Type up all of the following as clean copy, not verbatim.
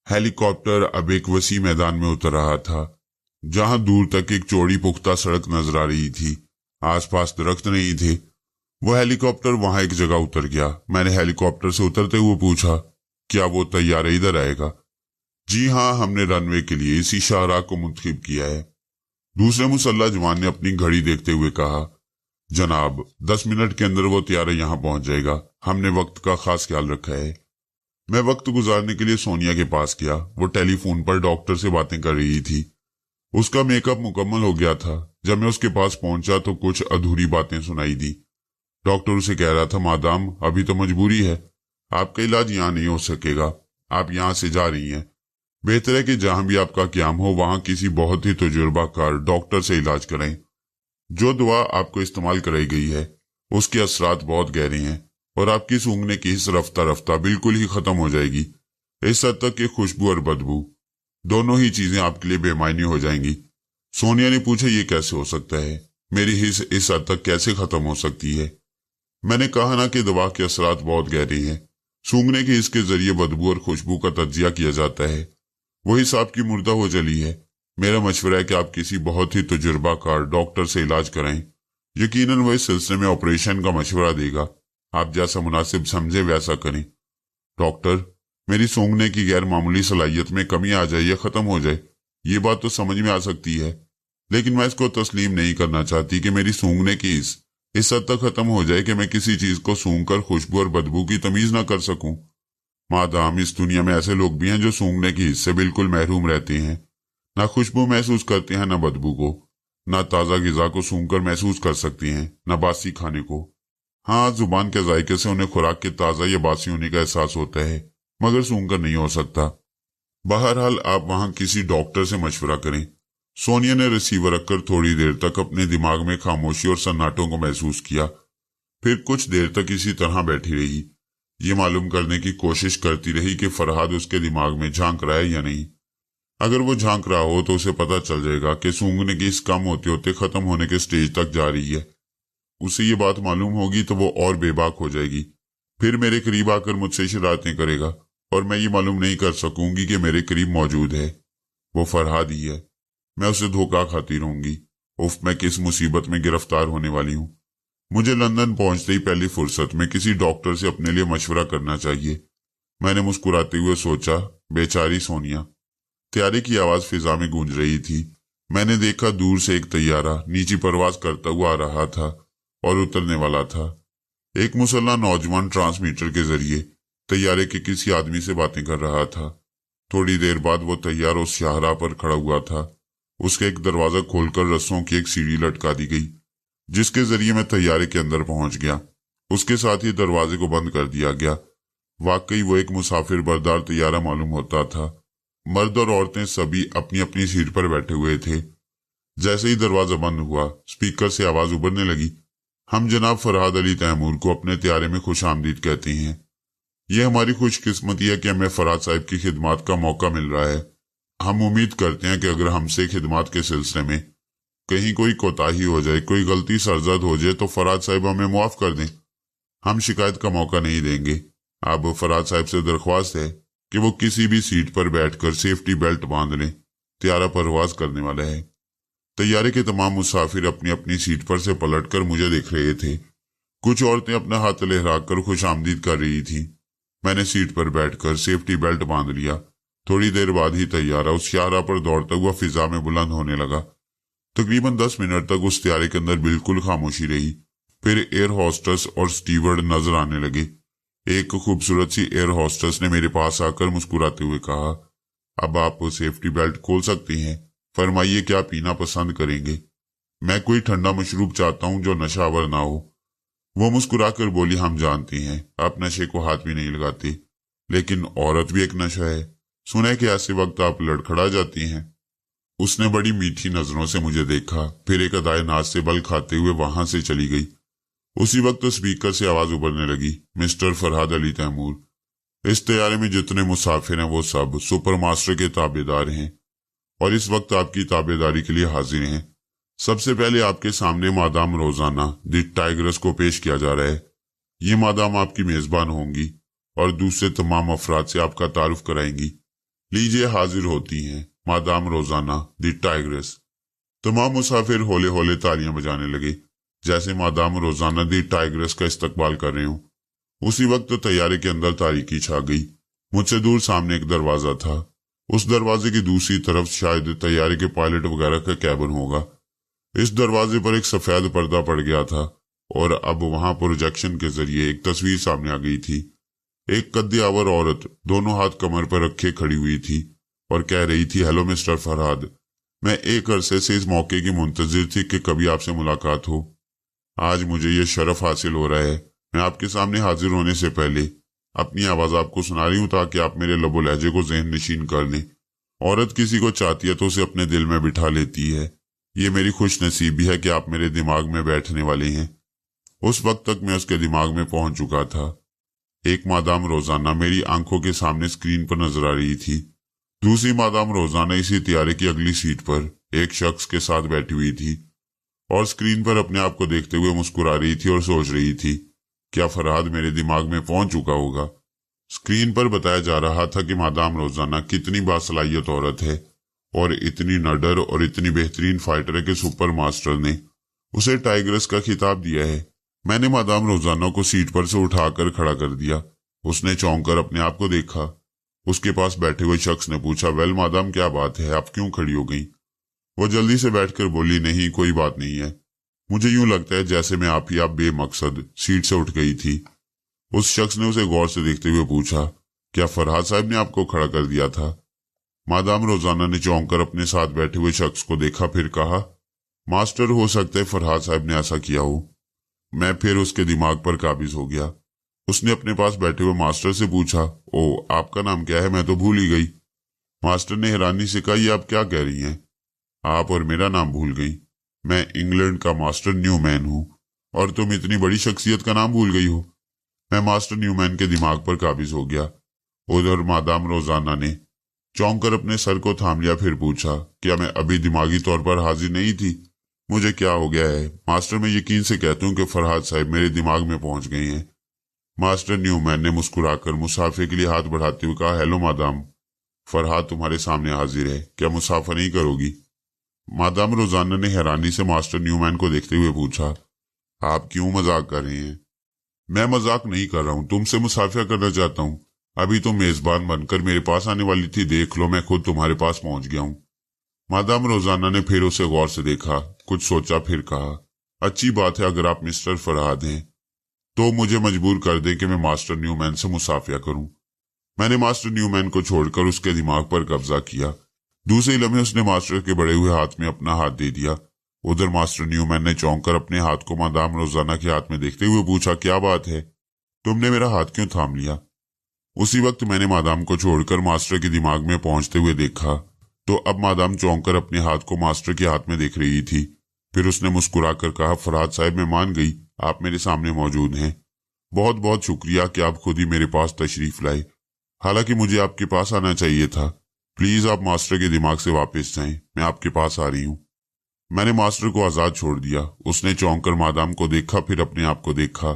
Heli copter अब एक वसी मैदान में उतर रहा था, जहां दूर तक एक चौड़ी पुख्ता सड़क नजर आ रही थी। आसपास दरख्त नहीं थे। वो हेलीकॉप्टर वहां एक जगह उतर गया। मैंने हेलीकॉप्टर से उतरते हुए पूछा, क्या वो तैयारा इधर आएगा? जी हाँ, हमने रनवे के लिए इसी शाहराह को मुंतखब किया है। दूसरे मुसल्ला जवान ने अपनी घड़ी देखते हुए कहा, जनाब 10 मिनट के अंदर वो तैयारा यहाँ पहुंच जाएगा। हमने वक्त का खास ख्याल रखा है। मैं वक्त गुजारने के लिए सोनिया के पास गया। वो टेलीफोन पर डॉक्टर से बातें कर रही थी। उसका मेकअप मुकम्मल हो गया था। जब मैं उसके पास पहुंचा तो कुछ अधूरी बातें सुनाई दी। डॉक्टर उसे कह रहा था, मादाम अभी तो मजबूरी है, आपका इलाज यहाँ नहीं हो सकेगा। आप यहाँ से जा रही हैं। बेहतर है कि जहां भी आपका क्याम हो वहां किसी बहुत ही तजुर्बाकार डॉक्टर से इलाज कराएं। जो दवा आपको इस्तेमाल कराई गई है उसके असरात बहुत गहरे हैं और आपकी सूंघने की हिस्स रफ्ता रफ्ता बिल्कुल ही खत्म हो जाएगी। इस हद तक कि खुशबू और बदबू दोनों ही चीजें आपके लिए बेमायनी हो जाएंगी। सोनिया ने पूछा, ये कैसे हो सकता है? मेरी हिस्स इस हद तक कैसे खत्म हो सकती है? मैंने कहा ना कि दवा के असरात बहुत गहरे हैं। सूंघने की हिस्स के जरिए बदबू और खुशबू का तज्जिया किया जाता है। वो हिस्स आपकी मुर्दा हो चली है। मेरा मशवरा है कि आप किसी बहुत ही तजुर्बाकार डॉक्टर से इलाज कराएं। यकीनन वो इस सिलसिले में ऑपरेशन का मशवरा देगा। आप जैसा मुनासिब समझे वैसा करें। डॉक्टर, मेरी सूंघने की गैर मामूली सलाहियत में कमी आ जाए या खत्म हो जाए, ये बात तो समझ में आ सकती है, लेकिन मैं इसको तस्लीम नहीं करना चाहती कि मेरी सूंघने की हिस्स इस हद तक खत्म हो जाए कि मैं किसी चीज को सूंघकर खुशबू और बदबू की तमीज न कर सकूं। मादाम इस दुनिया में ऐसे लोग भी हैं जो सूंघने की हिस्स से बिल्कुल महरूम रहते हैं, ना खुशबू महसूस करते हैं ना बदबू को, ना ताज़ा गिजा को सूंघकर महसूस कर सकते हैं ना बासी खाने को। हाँ, जुबान के जायके से उन्हें खुराक के ताज़ा या बासी होने का एहसास होता है, मगर सूंघकर नहीं हो सकता। बहरहाल आप वहां किसी डॉक्टर से मशवरा करें। सोनिया ने रिसीवर रखकर थोड़ी देर तक अपने दिमाग में खामोशी और सन्नाटों को महसूस किया। फिर कुछ देर तक इसी तरह बैठी रही, ये मालूम करने की कोशिश करती रही कि फरहाद उसके दिमाग में झांक रहा है या नहीं। अगर वो झांक रहा हो तो उसे पता चल जाएगा कि सूंघने की इस कम होते होते खत्म होने के स्टेज तक जा रही है। उसे ये बात मालूम होगी तो वो और बेबाक हो जाएगी। फिर मेरे करीब आकर मुझसे शरारतें करेगा और मैं ये मालूम नहीं कर सकूंगी कि मेरे करीब मौजूद है। वो फरहाद ही है। मैं उसे धोखा खाती रहूंगी। उफ, मैं किस मुसीबत में गिरफ्तार होने वाली हूँ। मुझे लंदन पहुंचते ही पहली फुर्सत में किसी डॉक्टर से अपने लिए मशवरा करना चाहिए। मैंने मुस्कुराते हुए सोचा, बेचारी सोनिया। तैयारे की आवाज फिजा में गूंज रही थी। मैंने देखा दूर से एक तैयारा नीची परवाज करता हुआ आ रहा था और उतरने वाला था। एक मुसल्ला नौजवान ट्रांसमीटर के जरिए तैयारे के किसी आदमी से बातें कर रहा था। थोड़ी देर बाद वो तैयार उस शाहराह पर खड़ा हुआ था। उसके एक दरवाजा खोलकर रस्सों की एक सीढ़ी लटका दी गई, जिसके जरिए मैं तैयारे के अंदर पहुंच गया। उसके साथ ही दरवाजे को बंद कर दिया गया। वाकई वो एक मुसाफिर बरदार तैयारा मालूम होता था। मर्द और औरतें सभी अपनी अपनी सीट पर बैठे हुए थे। जैसे ही दरवाजा बंद हुआ, स्पीकर से आवाज उभरने लगी, हम जनाब फरहाद अली तैमूर को अपने तैयारे में खुश आमदीद कहते हैं। यह हमारी खुशकिस्मती है कि हमें फरहाद साहब की खिदमत का मौका मिल रहा है। हम उम्मीद करते हैं कि अगर हमसे खिदमत के सिलसिले में कहीं कोई कोताही हो जाए, कोई गलती सरजद हो जाए तो फरहाद साहब हमें मुआफ कर दें। हम शिकायत का मौका नहीं देंगे। अब फरहाद साहब से दरख्वास्त है कि वो किसी भी सीट पर बैठकर सेफ्टी बेल्ट बांध लें। तैयारा परवाज करने वाला है। तैयारे के तमाम मुसाफिर अपनी अपनी सीट पर से पलटकर मुझे देख रहे थे। कुछ औरतें अपना हाथ लहराकर खुश आमदीद कर रही थी। मैंने सीट पर बैठकर सेफ्टी बेल्ट बांध लिया। थोड़ी देर बाद ही तैयारा उस शाहराह पर दौड़ता हुआ फिजा में बुलंद होने लगा। तकरीबन 10 मिनट तक उस तैयारे के अंदर बिल्कुल खामोशी रही। फिर एयर होस्टेस और स्टीवर्ड नजर आने लगे। एक खूबसूरत सी एयर होस्टेस ने मेरे पास आकर मुस्कुराते हुए कहा, अब आप सेफ्टी बेल्ट खोल सकती हैं। फरमाइए क्या पीना पसंद करेंगे? मैं कोई ठंडा मशरूब चाहता हूं जो नशावर ना हो। वो मुस्कुराकर बोली, हम जानते हैं आप नशे को हाथ भी नहीं लगाते, लेकिन औरत भी एक नशा है। सुना है कि ऐसे वक्त आप लड़खड़ा जाती हैं। उसने बड़ी मीठी नजरों से मुझे देखा, फिर एक अदाए नाज से बल खाते हुए वहां से चली गई। उसी वक्त स्पीकर से आवाज उभरने लगी, मिस्टर फरहाद अली तैमूर, इस तैयारे में जितने मुसाफिर हैं वो सब सुपर मास्टर के ताबेदार हैं और इस वक्त आपकी ताबेदारी के लिए हाजिर हैं। सबसे पहले आपके सामने मादाम रोजाना दी टाइग्रस को पेश किया जा रहा है। ये मादाम आपकी मेजबान होंगी और दूसरे तमाम अफराद से आपका तारुफ कराएंगी। लीजिए हाजिर होती हैं मादाम रोजाना दी टाइग्रेस। तमाम मुसाफिर होले होले तालियां बजाने लगे, जैसे मादाम रोजाना दी टाइग्रेस का इस्तकबाल कर रहे हों। उसी वक्त तैयारे के अंदर तारीकी छा गई। मुझसे दूर सामने एक दरवाजा था। उस दरवाजे की दूसरी तरफ शायद तैयारे के पायलट वगैरह का कैबिन होगा। इस दरवाजे पर एक सफेद पर्दा पड़ गया था और अब वहां प्रोजेक्शन के जरिए एक तस्वीर सामने आ गई थी। एक कद्दियावर औरत दोनों हाथ कमर पर रखे खड़ी हुई थी और कह रही थी, हेलो मिस्टर फरहाद, मैं एक अरसे से इस मौके की मुंतजिर थी कि कभी आपसे मुलाकात हो। आज मुझे ये शरफ हासिल हो रहा है। मैं आपके सामने हाजिर होने से पहले अपनी आवाज आपको सुना रही हूं ताकि आप मेरे लबो लहजे को ज़हन नशीन कर लें। औरत किसी को चाहती है तो उसे अपने दिल में बिठा लेती है। ये मेरी खुश नसीबी है कि आप मेरे दिमाग में बैठने वाले हैं। उस वक्त तक मैं उसके दिमाग में पहुंच चुका था। एक मादाम रोजाना मेरी आंखों के सामने स्क्रीन पर नजर आ रही थी। दूसरी मादाम रोजाना इसी तियारे की अगली सीट पर एक शख्स के साथ बैठी हुई थी और स्क्रीन पर अपने आप को देखते हुए मुस्कुरा रही थी और सोच रही थी, क्या फरहाद मेरे दिमाग में पहुंच चुका होगा। स्क्रीन पर बताया जा रहा था कि मादाम रोजाना कितनी बासलाहियत औरत है और इतनी नडर और इतनी बेहतरीन फाइटर है कि सुपर मास्टर ने उसे टाइग्रेस का खिताब दिया है। मैंने मादाम रोजाना को सीट पर से उठाकर खड़ा कर दिया। उसने चौंक कर अपने आप को देखा। उसके पास बैठे हुए शख्स ने पूछा, वेल मादाम, क्या बात है, आप क्यों खड़ी हो गई? वो जल्दी से बैठकर बोली, नहीं कोई बात नहीं है, मुझे यूं लगता है जैसे मैं आप बेमकसद सीट से उठ गई थी। उस शख्स ने उसे गौर से देखते हुए पूछा, क्या फरहाद साहब ने आपको खड़ा कर दिया था? मादाम रोजाना ने चौंक कर अपने साथ बैठे हुए शख्स को देखा, फिर कहा, मास्टर, हो सकता है फरहाद साहब ने ऐसा किया हो। मैं फिर उसके दिमाग पर काबिज हो गया। उसने अपने पास बैठे हुए मास्टर से पूछा, ओ आपका नाम क्या है? मैं तो भूल ही गई। मास्टर ने हैरानी से कहा, ये आप क्या कह रही हैं? आप और मेरा नाम भूल गई? मैं इंग्लैंड का मास्टर न्यूमैन हूं और तुम इतनी बड़ी शख्सियत का नाम भूल गई हो। मैं मास्टर न्यूमैन के दिमाग पर काबिज हो गया। उधर मादाम रोजाना ने चौंक कर अपने सर को थाम लिया, फिर पूछा, क्या मैं अभी दिमागी तौर पर हाजिर नहीं थी? मुझे क्या हो गया है? मास्टर, मैं यकीन से कहता हूं कि फरहाद साहब मेरे दिमाग में पहुंच गए हैं। मास्टर न्यूमैन ने मुस्कुराकर मुसाफे के लिए हाथ बढ़ाते हुए कहा, हेलो मादाम, फरहाद तुम्हारे सामने हाजिर है, क्या मुसाफा नहीं करोगी? मादाम रोजाना ने हैरानी से मास्टर न्यूमैन को देखते हुए पूछा, आप क्यों मजाक कर रहे हैं? मैं मजाक नहीं कर रहा हूं, तुमसे मुसाफा करना चाहता हूं। अभी तो मेजबान बनकर मेरे पास आने वाली थी, देख लो मैं खुद तुम्हारे पास पहुंच गया हूं। मादाम रोजाना ने फिर उसे गौर से देखा, कुछ सोचा, फिर कहा, अच्छी बात है, अगर आप मिस्टर फरहाद हैं तो मुझे मजबूर कर दें कि मैं मास्टर न्यूमैन से मुसाफिया करूं। मैंने मास्टर न्यूमैन को छोड़कर उसके दिमाग पर कब्जा किया। दूसरे लम्हे उसने मास्टर के बड़े हुए हाथ में अपना हाथ दे दिया। उधर मास्टर न्यूमैन ने चौंक कर अपने हाथ को मादाम रोजाना के हाथ में देखते हुए पूछा, क्या बात है, तुमने मेरा हाथ क्यों थाम लिया? उसी वक्त मैंने मादाम को छोड़कर मास्टर के दिमाग में पहुंचते हुए देखा तो अब मादाम चौंक कर अपने हाथ को मास्टर के हाथ में देख रही थी। फिर उसने मुस्कुराकर कहा, फरहाद साहब, मैं मान गई, आप मेरे सामने मौजूद हैं। बहुत बहुत शुक्रिया कि आप खुद ही मेरे पास तशरीफ लाए। हालांकि मुझे आपके पास आना चाहिए था। प्लीज आप मास्टर के दिमाग से वापस जाएं, मैं आपके पास आ रही हूं। मैंने मास्टर को आजाद छोड़ दिया। उसने चौंक कर मादाम को देखा, फिर अपने आप को देखा।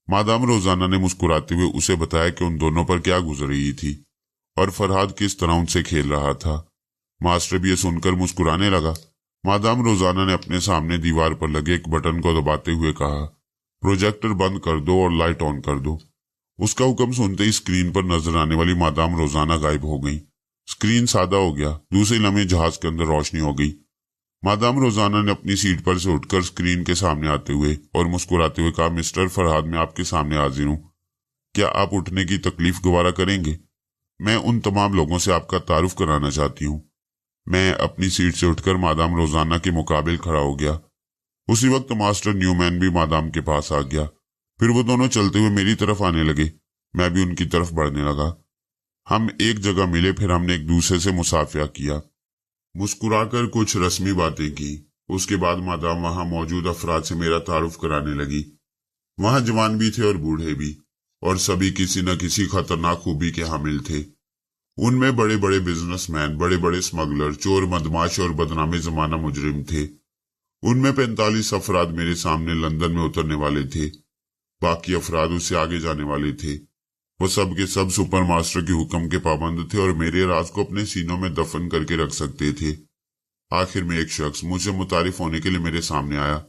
मादाम रोजाना ने मुस्कुराते हुए उसे बताया कि उन दोनों पर क्या गुजर रही थी और फरहाद किस तरह उनसे खेल रहा था। मास्टर भी ये सुनकर मुस्कुराने लगा। मादाम रोजाना ने अपने सामने दीवार पर लगे एक बटन को दबाते हुए कहा, प्रोजेक्टर बंद कर दो और लाइट ऑन कर दो। उसका हुक्म सुनते ही स्क्रीन पर नजर आने वाली मादाम रोजाना गायब हो गई। स्क्रीन सादा हो गया। दूसरे लम्हे जहाज के अंदर रोशनी हो गई। मादाम रोजाना ने अपनी सीट पर से उठकर स्क्रीन के सामने आते हुए और मुस्कुराते हुए कहा, मिस्टर फरहाद, मैं आपके सामने हाजिर हूं। क्या आप उठने की तकलीफ गवारा करेंगे? मैं उन तमाम लोगों से आपका तारुफ कराना चाहती हूँ। मैं अपनी सीट से उठकर मादाम रोजाना के मुकाबिल खड़ा हो गया। उसी वक्त मास्टर न्यूमैन भी मादाम के पास आ गया। फिर वो दोनों चलते हुए मेरी तरफ आने लगे। मैं भी उनकी तरफ बढ़ने लगा। हम एक जगह मिले, फिर हमने एक दूसरे से मुसाफिया किया, मुस्कुराकर कुछ रस्मी बातें की। उसके बाद मादाम वहां मौजूद अफराद से मेरा तारुफ कराने लगी। वहां जवान भी थे और बूढ़े भी, और सभी किसी न किसी खतरनाक खूबी के हामिल थे। उनमें बड़े बड़े बिजनेसमैन, बड़े बड़े स्मगलर, चोर, मदमाश और बदनामी जमाना मुजरिम थे। उनमें 45 अफराद मेरे सामने लंदन में उतरने वाले थे। बाकी अफराद उससे आगे जाने वाले थे। वो सब के सब सुपर मास्टर के हुक्म के पाबंद थे और मेरे राज को अपने सीनों में दफन करके रख सकते थे। आखिर में एक शख्स मुझसे मुतारिफ होने के लिए मेरे सामने आया।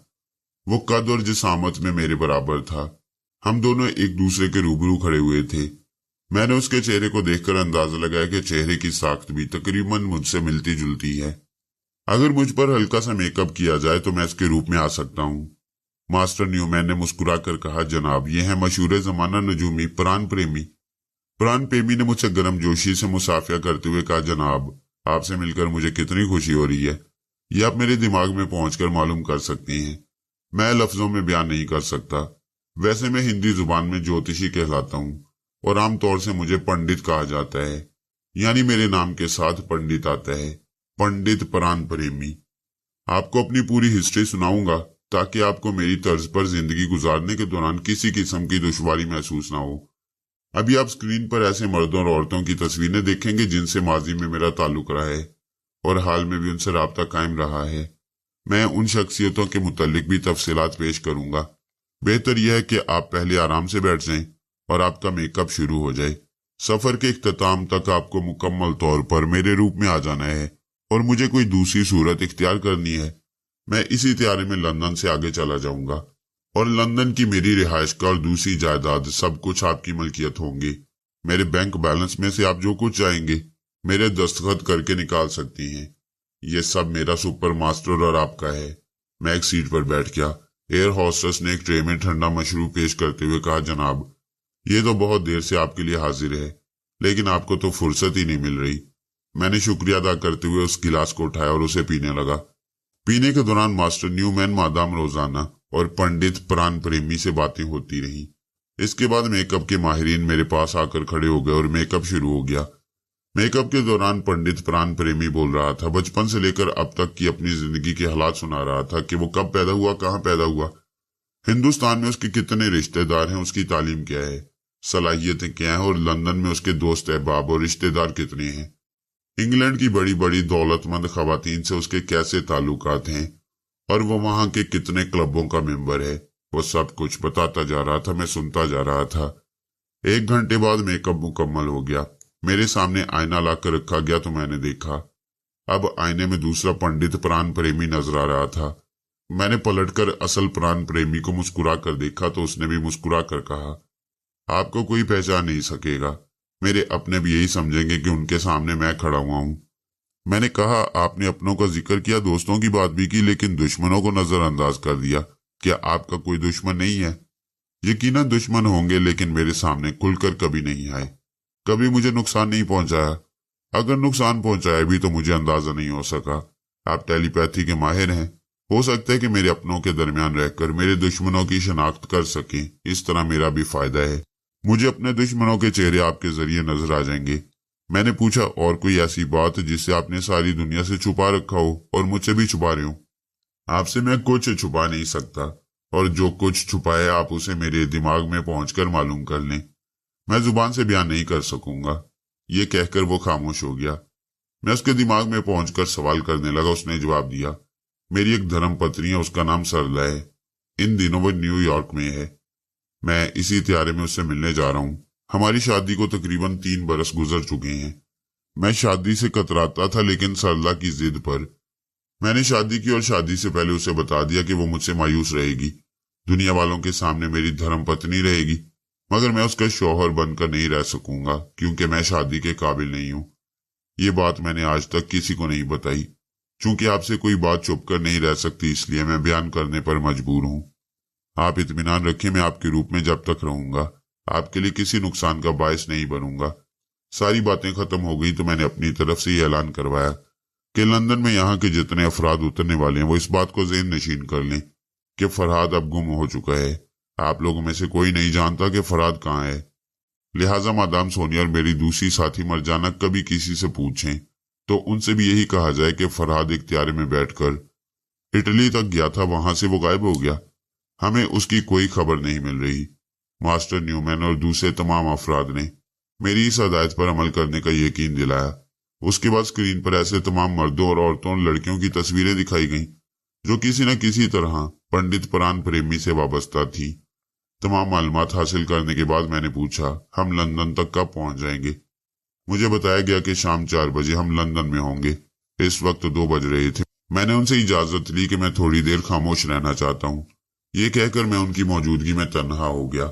वो कद और जिसामत में मेरे बराबर था। हम दोनों एक दूसरे के रूबरू खड़े हुए थे। मैंने उसके चेहरे को देखकर अंदाजा लगाया कि चेहरे की साख्त भी तकरीबन मुझसे मिलती जुलती है। अगर मुझ पर हल्का सा मेकअप किया जाए तो मैं इसके रूप में आ सकता हूँ। मास्टर न्यूमैन ने मुस्कुरा कर कहा, जनाब, ये है मशहूर जमाना नजूमी प्राण प्रेमी। प्राण प्रेमी ने मुझसे गर्मजोशी से मुसाफिया करते हुए कहा, जनाब, आपसे मिलकर मुझे कितनी खुशी हो रही है। ये आप मेरे दिमाग में पहुंचकर मालूम कर सकते हैं। मैं लफ्जों में बयान नहीं कर सकता। वैसे मैं हिंदी जुबान में ज्योतिषी कहलाता हूँ और आमतौर से मुझे पंडित कहा जाता है, यानी मेरे नाम के साथ पंडित आता है, पंडित प्राण प्रेमी। आपको अपनी पूरी हिस्ट्री सुनाऊंगा ताकि आपको मेरी तर्ज पर जिंदगी गुजारने के दौरान किसी किस्म की दुश्वारी महसूस ना हो। अभी आप स्क्रीन पर ऐसे मर्दों और औरतों की तस्वीरें देखेंगे जिनसे माजी में मेरा ताल्लुक रहा है और हाल में भी उनसे राब्ता कायम रहा है। मैं उन शख्सियतों के मुतालिक भी तफसीलात पेश करूंगा। बेहतर यह है कि आप पहले आराम से बैठ जाएं और आपका मेकअप शुरू हो जाए। सफर के इख्तिताम तक आपको मुकम्मल तौर पर मेरे रूप में आ जाना है और मुझे कोई दूसरी सूरत इख्तियार करनी है। मैं इसी तैयारी में लंदन से आगे चला जाऊंगा और लंदन की मेरी रिहाइश का और दूसरी जायदाद सब कुछ आपकी मलकियत होंगे। मेरे बैंक बैलेंस में से आप जो कुछ चाहेंगे मेरे दस्तखत करके निकाल सकती हैं। ये सब मेरा सुपर मास्टर और आपका है। मैं एक सीट पर बैठ गया। एयर होस्टेस ने एक ट्रे में ठंडा मशरूब पेश करते हुए कहा, जनाब, ये तो बहुत देर से आपके लिए हाजिर है, लेकिन आपको तो फुर्सत ही नहीं मिल रही। मैंने शुक्रिया अदा करते हुए उस गिलास को उठाया और उसे पीने लगा। पीने के दौरान मास्टर न्यूमैन, मादाम रोजाना और पंडित प्राण प्रेमी से बातें होती रहीं। इसके बाद मेकअप के माहिरीन मेरे पास आकर खड़े हो गए और मेकअप शुरू हो गया। मेकअप के दौरान पंडित प्राण प्रेमी बोल रहा था। बचपन से लेकर अब तक की अपनी जिंदगी के हालात सुना रहा था कि वो कब पैदा हुआ, कहाँ पैदा हुआ, हिंदुस्तान में उसके कितने रिश्तेदार हैं, उसकी तालीम क्या है, सलाहियतें क्या हैं और लंदन में उसके दोस्त अहबाब और रिश्तेदार कितने हैं, इंग्लैंड की बड़ी बड़ी दौलतमंद खवातीन से उसके कैसे ताल्लुकात हैं और वो वहां के कितने क्लबों का मेंबर है। वो सब कुछ बताता जा रहा था, मैं सुनता जा रहा था। 1 घंटे बाद मेकअप मुकम्मल हो गया। मेरे सामने आईना लाकर रखा गया तो मैंने देखा। अब आईने में दूसरा पंडित प्राण प्रेमी नजर आ रहा था। मैंने पलटकर असल प्राण प्रेमी को मुस्कुरा कर देखा तो उसने भी मुस्कुरा कर कहा, आपको कोई पहचान नहीं सकेगा। मेरे अपने भी यही समझेंगे कि उनके सामने मैं खड़ा हुआ हूं। मैंने कहा, आपने अपनों का जिक्र किया, दोस्तों की बात भी की, लेकिन दुश्मनों को नजरअंदाज कर दिया। क्या आपका कोई दुश्मन नहीं है? यकीनन दुश्मन होंगे, लेकिन मेरे सामने खुलकर कभी नहीं आए, कभी मुझे नुकसान नहीं पहुंचाया। अगर नुकसान पहुंचाया भी तो मुझे अंदाजा नहीं हो सका। आप टेलीपैथी के माहिर हैं, हो सकता है कि मेरे अपनों के दरमियान रहकर मेरे दुश्मनों की शनाख्त कर सकें। इस तरह मेरा भी फायदा है। मुझे अपने दुश्मनों के चेहरे आपके जरिए नजर आ जाएंगे। मैंने पूछा, और कोई ऐसी बात जिससे आपने सारी दुनिया से छुपा रखा हो और मुझसे भी छुपा रहे हो? आपसे मैं कुछ छुपा नहीं सकता, और जो कुछ छुपाए आप उसे मेरे दिमाग में पहुंचकर मालूम कर लें। मैं जुबान से बयान नहीं कर सकूंगा। ये कहकर वो खामोश हो गया। मैं उसके दिमाग में पहुंचकर सवाल करने लगा। उसने जवाब दिया, मेरी एक धर्मपत्नी है, उसका नाम सरला है। इन दिनों वो न्यूयॉर्क में है। मैं इसी त्यारे में उससे मिलने जा रहा हूँ। हमारी शादी को तकरीबन 3 बरस गुजर चुके हैं। मैं शादी से कतराता था, लेकिन सरला की जिद पर मैंने शादी की और शादी से पहले उसे बता दिया कि वो मुझसे मायूस रहेगी, दुनिया वालों के सामने मेरी धर्मपत्नी रहेगी, मगर मैं उसका शौहर बनकर नहीं रह सकूंगा क्योंकि मैं शादी के काबिल नहीं हूँ। ये बात मैंने आज तक किसी को नहीं बताई। चूंकि आपसे कोई बात छुप कर नहीं रह सकती, इसलिए मैं बयान करने पर मजबूर हूँ। आप इत्मीनान रखें, मैं आपके रूप में जब तक रहूंगा आपके लिए किसी नुकसान का बायस नहीं बनूंगा। सारी बातें खत्म हो गई तो मैंने अपनी तरफ से ये ऐलान करवाया कि लंदन में यहाँ के जितने अफराद उतरने वाले हैं वो इस बात को ज़हन नशीन कर लें कि फरहाद अब गुम हो चुका है। आप लोगों में से कोई नहीं जानता कि फरहाद कहाँ है। लिहाजा मादाम सोनिया और मेरी दूसरी साथी मरजाना कभी किसी से पूछें तो उनसे भी यही कहा जाए कि फरहाद एक त्यारे में बैठकर इटली तक गया था, वहां से वो गायब हो गया। हमें उसकी कोई खबर नहीं मिल रही। मास्टर न्यूमैन और दूसरे तमाम अफराद ने मेरी इस हदायत पर अमल करने का यकीन दिलाया। उसके बाद स्क्रीन पर ऐसे तमाम मर्दों और औरतों और लड़कियों की तस्वीरें दिखाई गईं जो किसी न किसी तरह पंडित प्राण प्रेमी से वाबस्ता थी। तमाम मालूमात हासिल करने के बाद मैंने पूछा, हम लंदन तक कब पहुंच जाएंगे? मुझे बताया गया कि शाम 4 बजे हम लंदन में होंगे। इस वक्त 2 बज रहे थे। मैंने उनसे इजाजत ली कि मैं थोड़ी देर खामोश रहना चाहता हूँ। ये कहकर मैं उनकी मौजूदगी में तन्हा हो गया।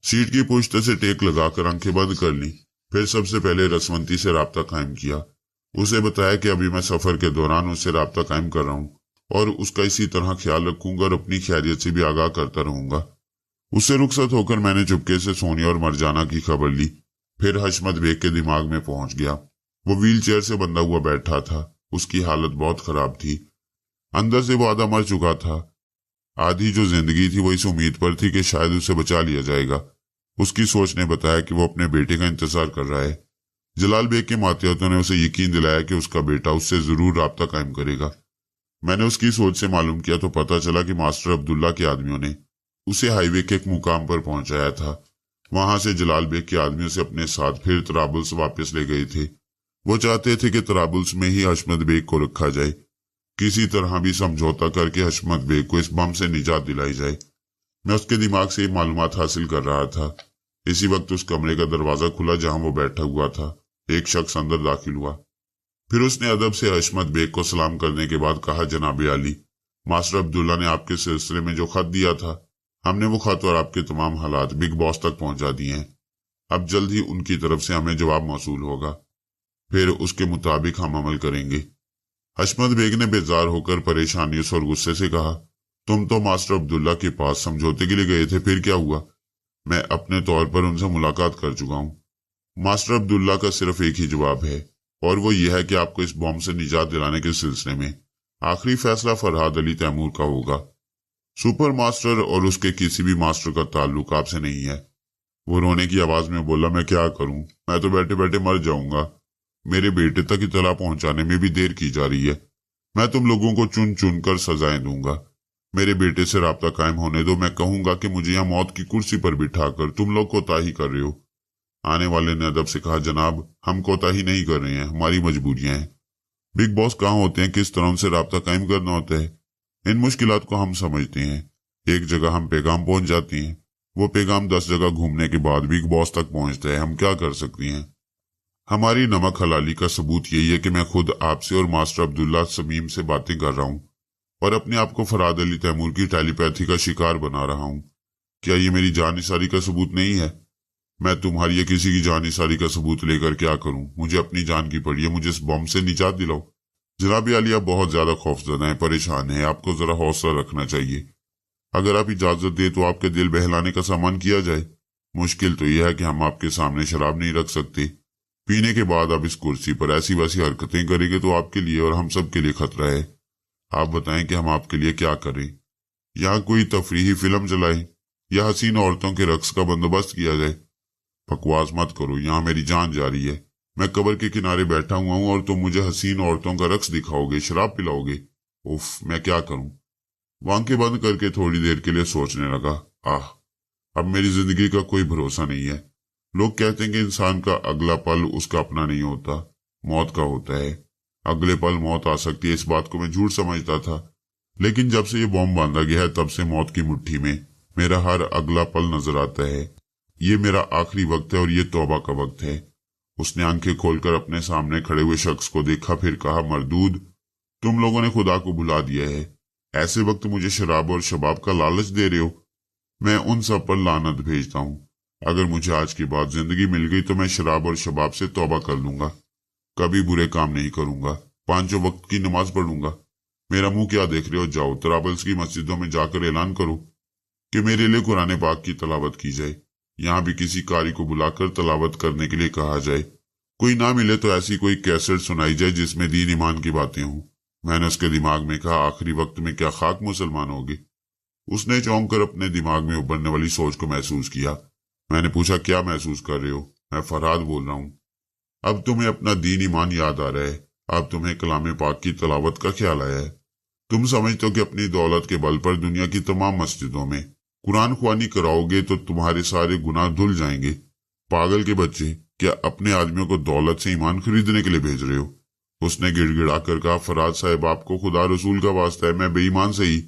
सीट की पुश्त से टेक लगाकर आंखें बंद कर ली। फिर सबसे पहले रसवंती से राब्ता कायम किया। उसे बताया कि अभी मैं सफर के दौरान उससे राब्ता कायम कर रहा हूँ और उसका इसी तरह ख्याल रखूंगा और अपनी खैरियत से भी आगाह करता रहूंगा। उससे रुखसत होकर मैंने चुपके से सोनिया और मरजाना की खबर ली। फिर हशमत बेग के दिमाग में पहुंच गया। वो व्हील चेयर से बंधा हुआ बैठा था। उसकी हालत बहुत खराब थी। अंदर से वो आधा मर चुका था। आधी जो जिंदगी थी वो इस उम्मीद पर थी कि शायद उसे बचा लिया जाएगा। उसकी सोच ने बताया कि वो अपने बेटे का इंतजार कर रहा है। जलाल बेग के मातहतों ने उसे यकीन दिलाया कि उसका बेटा उससे जरूर राब्ता कायम करेगा। मैंने उसकी सोच से मालूम किया तो पता चला कि मास्टर अब्दुल्ला के आदमियों ने उसे हाईवे के एक मुकाम पर पहुंचाया था। वहां से जलाल बेग के आदमियों से अपने साथ फिर तराबुल्स वापस ले गए थे। वो चाहते थे कि तराबुल्स में ही हशमत बेग को रखा जाए। किसी तरह भी समझौता करके हशमत बेग को इस बम से निजात दिलाई जाए। मैं उसके दिमाग से मालूमात हासिल कर रहा था। इसी वक्त उस कमरे का दरवाजा खुला जहां वो बैठा हुआ था। एक शख्स अंदर दाखिल हुआ। फिर उसने अदब से हशमत बेग को सलाम करने के बाद कहा, जनाब अली, मास्टर अब्दुल्ला ने आपके सिलसिले में जो खत दिया था, हमने वो खत और आपके तमाम हालात बिग बॉस तक पहुंचा दिए हैं। अब जल्द ही उनकी तरफ से हमें जवाब मौसूल होगा। फिर उसके मुताबिक हम अमल करेंगे। हशमत बेग ने बेजार होकर परेशानी और गुस्से से कहा, तुम तो मास्टर अब्दुल्ला के पास समझौते के लिए गए थे, फिर क्या हुआ? मैं अपने तौर पर उनसे मुलाकात कर चुका हूँ। मास्टर अब्दुल्ला का सिर्फ एक ही जवाब है और वो ये है कि आपको इस बॉम्ब से निजात दिलाने के सिलसिले में आखिरी फैसला फरहाद अली तैमूर का होगा। सुपर मास्टर और उसके किसी भी मास्टर का ताल्लुक आपसे नहीं है। वो रोने की आवाज में बोला, मैं क्या करूं? मैं तो बैठे बैठे मर जाऊंगा। मेरे बेटे तक इत्तला पहुंचाने में भी देर की जा रही है। मैं तुम लोगों को चुन चुन कर सजाएं दूंगा। मेरे बेटे से राब्ता कायम होने दो। मैं कहूंगा कि मुझे यहाँ मौत की कुर्सी पर बिठाकर तुम लोग कोताही कर रहे हो। आने वाले ने अदब से कहा, जनाब, हम कोताही नहीं कर रहे हैं, हमारी मजबूरियां हैं। बिग बॉस कहाँ होते हैं, किस तरह उनसे राब्ता कायम करना होता है, इन मुश्किलात को हम समझते हैं। एक जगह हम पैगाम पहुंच जाते हैं, वो पैगाम 10 जगह घूमने के बाद बिग बॉस तक पहुंचता है। हम क्या कर सकते हैं? हमारी नमक हलाली का सबूत यही है कि मैं खुद आपसे और मास्टर अब्दुल्ला समीम से बातें कर रहा हूं और अपने आप को फरहाद अली तैमूर की टेलीपैथी का शिकार बना रहा हूं। क्या ये मेरी जानिसारी का सबूत नहीं है? मैं तुम्हारी या किसी की जानिसारी का सबूत लेकर क्या करूं? मुझे अपनी जान की पड़ी है। मुझे इस बम से निजात दिलाओ। जनाब अली, आप बहुत ज्यादा खौफजदा हैं, परेशान हैं। आपको जरा हौसला रखना चाहिए। अगर आप इजाजत दे तो आपके दिल बहलाने का सामान किया जाए। मुश्किल तो यह है कि हम आपके सामने शराब नहीं रख सकते। पीने के बाद आप इस कुर्सी पर ऐसी वैसी हरकतें करेंगे तो आपके लिए और हम सब के लिए खतरा है। आप बताएं कि हम आपके लिए क्या करें? यहाँ कोई तफरीही फिल्म चलाए या हसीन औरतों के रक्स का बंदोबस्त किया जाए? बकवास मत करो, यहाँ मेरी जान जा रही है। मैं कब्र के किनारे बैठा हुआ हूँ और तुम मुझे हसीन औरतों का रक्स दिखाओगे, शराब पिलाओगे? उफ, मैं क्या करूं? वो आंखें बंद करके थोड़ी देर के लिए सोचने लगा। आह, अब मेरी जिंदगी का कोई भरोसा नहीं है। लोग कहते हैं कि इंसान का अगला पल उसका अपना नहीं होता, मौत का होता है। अगले पल मौत आ सकती है, इस बात को मैं झूठ समझता था। लेकिन जब से ये बॉम्ब बांधा गया है तब से मौत की मुट्ठी में मेरा हर अगला पल नजर आता है। ये मेरा आखिरी वक्त है और ये तौबा का वक्त है। उसने आंखें खोलकर अपने सामने खड़े हुए शख्स को देखा, फिर कहा, मरदूद, तुम लोगों ने खुदा को भुला दिया है। ऐसे वक्त मुझे शराब और शबाब का लालच दे रहे हो। मैं उन सब पर लानत भेजता हूँ। अगर मुझे आज के बाद जिंदगी मिल गई तो मैं शराब और शबाब से तौबा कर लूंगा। कभी बुरे काम नहीं करूंगा। 5 वक्त की नमाज पढ़ूंगा। मेरा मुंह क्या देख रहे हो? जाओ तराबल्स की मस्जिदों में जाकर ऐलान करो कि मेरे लिए कुरान पाक की तलावत की जाए। यहाँ भी किसी कारी को बुलाकर तलावत करने के लिए कहा जाए। कोई ना मिले तो ऐसी कोई कैसेट सुनाई जाए जिसमें दीन ईमान की बातें हों। मैंने उसके दिमाग में कहा, आखिरी वक्त में क्या खाक मुसलमान होगी? उसने चौंक कर अपने दिमाग में उभरने वाली सोच को महसूस किया। मैंने पूछा, क्या महसूस कर रहे हो? मैं फरहाद बोल रहा हूँ। अब तुम्हें अपना दीन ईमान याद आ रहा है। अब तुम्हें कलाम पाक की तलावत का ख्याल आया है। तुम समझते हो कि अपनी दौलत के बल पर दुनिया की तमाम मस्जिदों में कुरान ख्वानी कराओगे तो तुम्हारे सारे गुनाह धुल जाएंगे। पागल के बच्चे, क्या अपने आदमियों को दौलत से ईमान खरीदने के लिए भेज रहे हो? उसने गिड़गिड़ा कर कहा, फराज साहब, आपको खुदा रसूल का वास्ता है, मैं बेईमान से ही।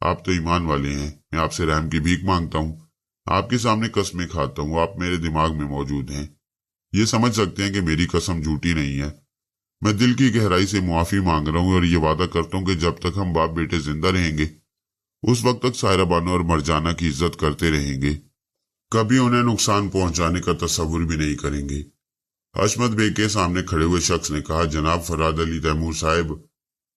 आप तो ईमान वाले हैं। मैं आपसे रहम की भीख मांगता हूँ। आपके सामने कसमें खाता हूँ, आप मेरे दिमाग में मौजूद हैं। ये समझ सकते हैं कि मेरी कसम झूठी नहीं है। मैं दिल की गहराई से मुआफी मांग रहा हूँ और ये वादा करता हूँ कि जब तक हम बाप बेटे जिंदा रहेंगे उस वक्त तक सायरा बानो और मरजाना की इज्जत करते रहेंगे, कभी उन्हें नुकसान पहुंचाने का तस्वुर भी नहीं करेंगे। हशमत बेग के सामने खड़े हुए शख्स ने कहा, जनाब फरहाद अली तैमूर साहब,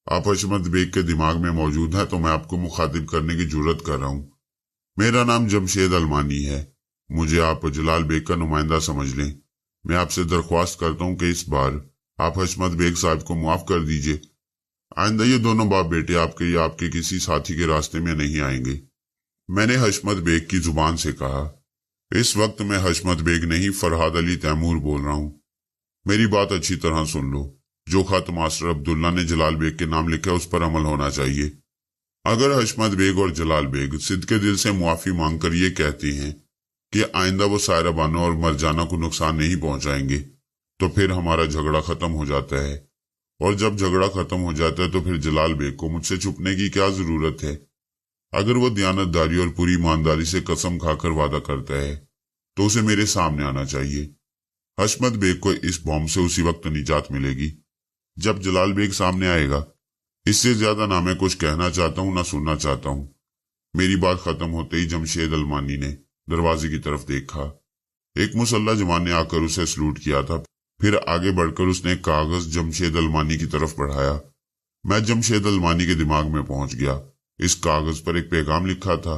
आप हशमत बेग के दिमाग में मौजूद हैं तो मैं आपको मुखातिब करने की जुर्रत कर रहा हूँ। मेरा नाम जमशेद अलमानी है, मुझे आप जलाल बेग का नुमाइंदा समझ लें। मैं आपसे दरख्वास्त करता हूँ कि इस बार आप हशमत बेग साहब को माफ कर दीजिए। आइंदा ये दोनों बाप बेटे आपके या आपके किसी साथी के रास्ते में नहीं आएंगे। मैंने हशमत बेग की जुबान से कहा। इस वक्त मैं हशमत बेग नहीं, फरहाद अली तैमूर बोल रहा हूँ। मेरी बात अच्छी तरह सुन लो। जो खत मास्टर अब्दुल्ला ने जलाल बेग के नाम लिखा उस पर अमल होना चाहिए। अगर हशमत बेग और जलाल बेग सिद्के दिल से मुआफी मांग कर ये कहती हैं कि आइंदा वो सायरा बानो और मरजाना को नुकसान नहीं पहुंचाएंगे, तो फिर हमारा झगड़ा खत्म हो जाता है। और जब झगड़ा खत्म हो जाता है तो फिर जलाल बेग को मुझसे छुपने की क्या जरूरत है। अगर वो दयानतदारी और पूरी ईमानदारी से कसम खाकर वादा करता है तो उसे मेरे सामने आना चाहिए। हशमत बेग को इस बॉम्ब से उसी वक्त निजात मिलेगी जब जलाल बेग सामने आएगा। इससे ज्यादा ना मैं कुछ कहना चाहता हूँ ना सुनना चाहता हूँ। मेरी बात खत्म होते ही जमशेद अलमानी ने दरवाजे की तरफ देखा। एक मुसल्ला जवान ने आकर उसे सलूट किया था। फिर आगे बढ़कर उसने एक कागज जमशेद अलमानी की तरफ बढ़ाया। मैं जमशेद अलमानी के दिमाग में पहुंच गया। इस कागज पर एक पैगाम लिखा था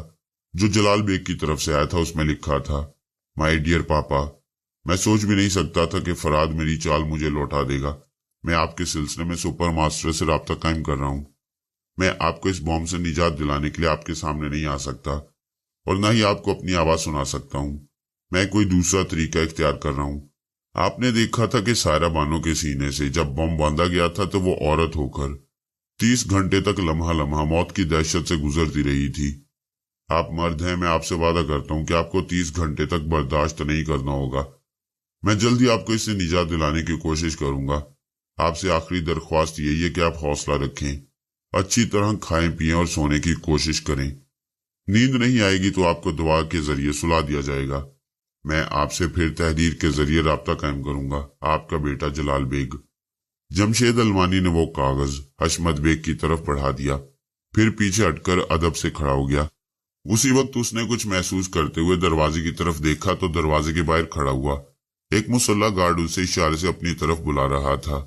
जो जलाल बेग की तरफ से आया था। उसमें लिखा था, माय डियर पापा, मैं सोच भी नहीं सकता था कि फरहाद मेरी चाल मुझे लौटा देगा। मैं आपके सिलसिले में सुपर मास्टर से राब्ता कायम कर रहा हूँ। मैं आपको इस बॉम्ब से निजात दिलाने के लिए आपके सामने नहीं आ सकता और न ही आपको अपनी आवाज सुना सकता हूँ। मैं कोई दूसरा तरीका इख्तियार कर रहा हूँ। आपने देखा था कि सायरा बानो के सीने से जब बम बांधा गया था तो वो औरत होकर 30 घंटे तक लम्हा लम्हा मौत की दहशत से गुजरती रही थी। आप मर्द हैं, मैं आपसे वादा करता हूँ कि आपको 30 घंटे तक बर्दाश्त नहीं करना होगा। मैं जल्दी आपको इससे निजात दिलाने की कोशिश करूंगा। आपसे आखिरी दरख्वास्त यही है कि आप हौसला रखें, अच्छी तरह खाएं पिएं और सोने की कोशिश करें। नींद नहीं आएगी तो आपको दुआ के जरिए सुला दिया जाएगा। मैं आपसे फिर तहरीर के जरिए राब्ता कायम करूंगा। आपका बेटा जलाल बेग। जमशेद अलमानी ने वो कागज हशमत बेग की तरफ बढ़ा दिया, फिर पीछे हटकर अदब से खड़ा हो गया। उसी वक्त उसने कुछ महसूस करते हुए दरवाजे की तरफ देखा तो दरवाजे के बाहर खड़ा हुआ एक मुसल्ला गार्ड उसे इशारे से अपनी तरफ बुला रहा था।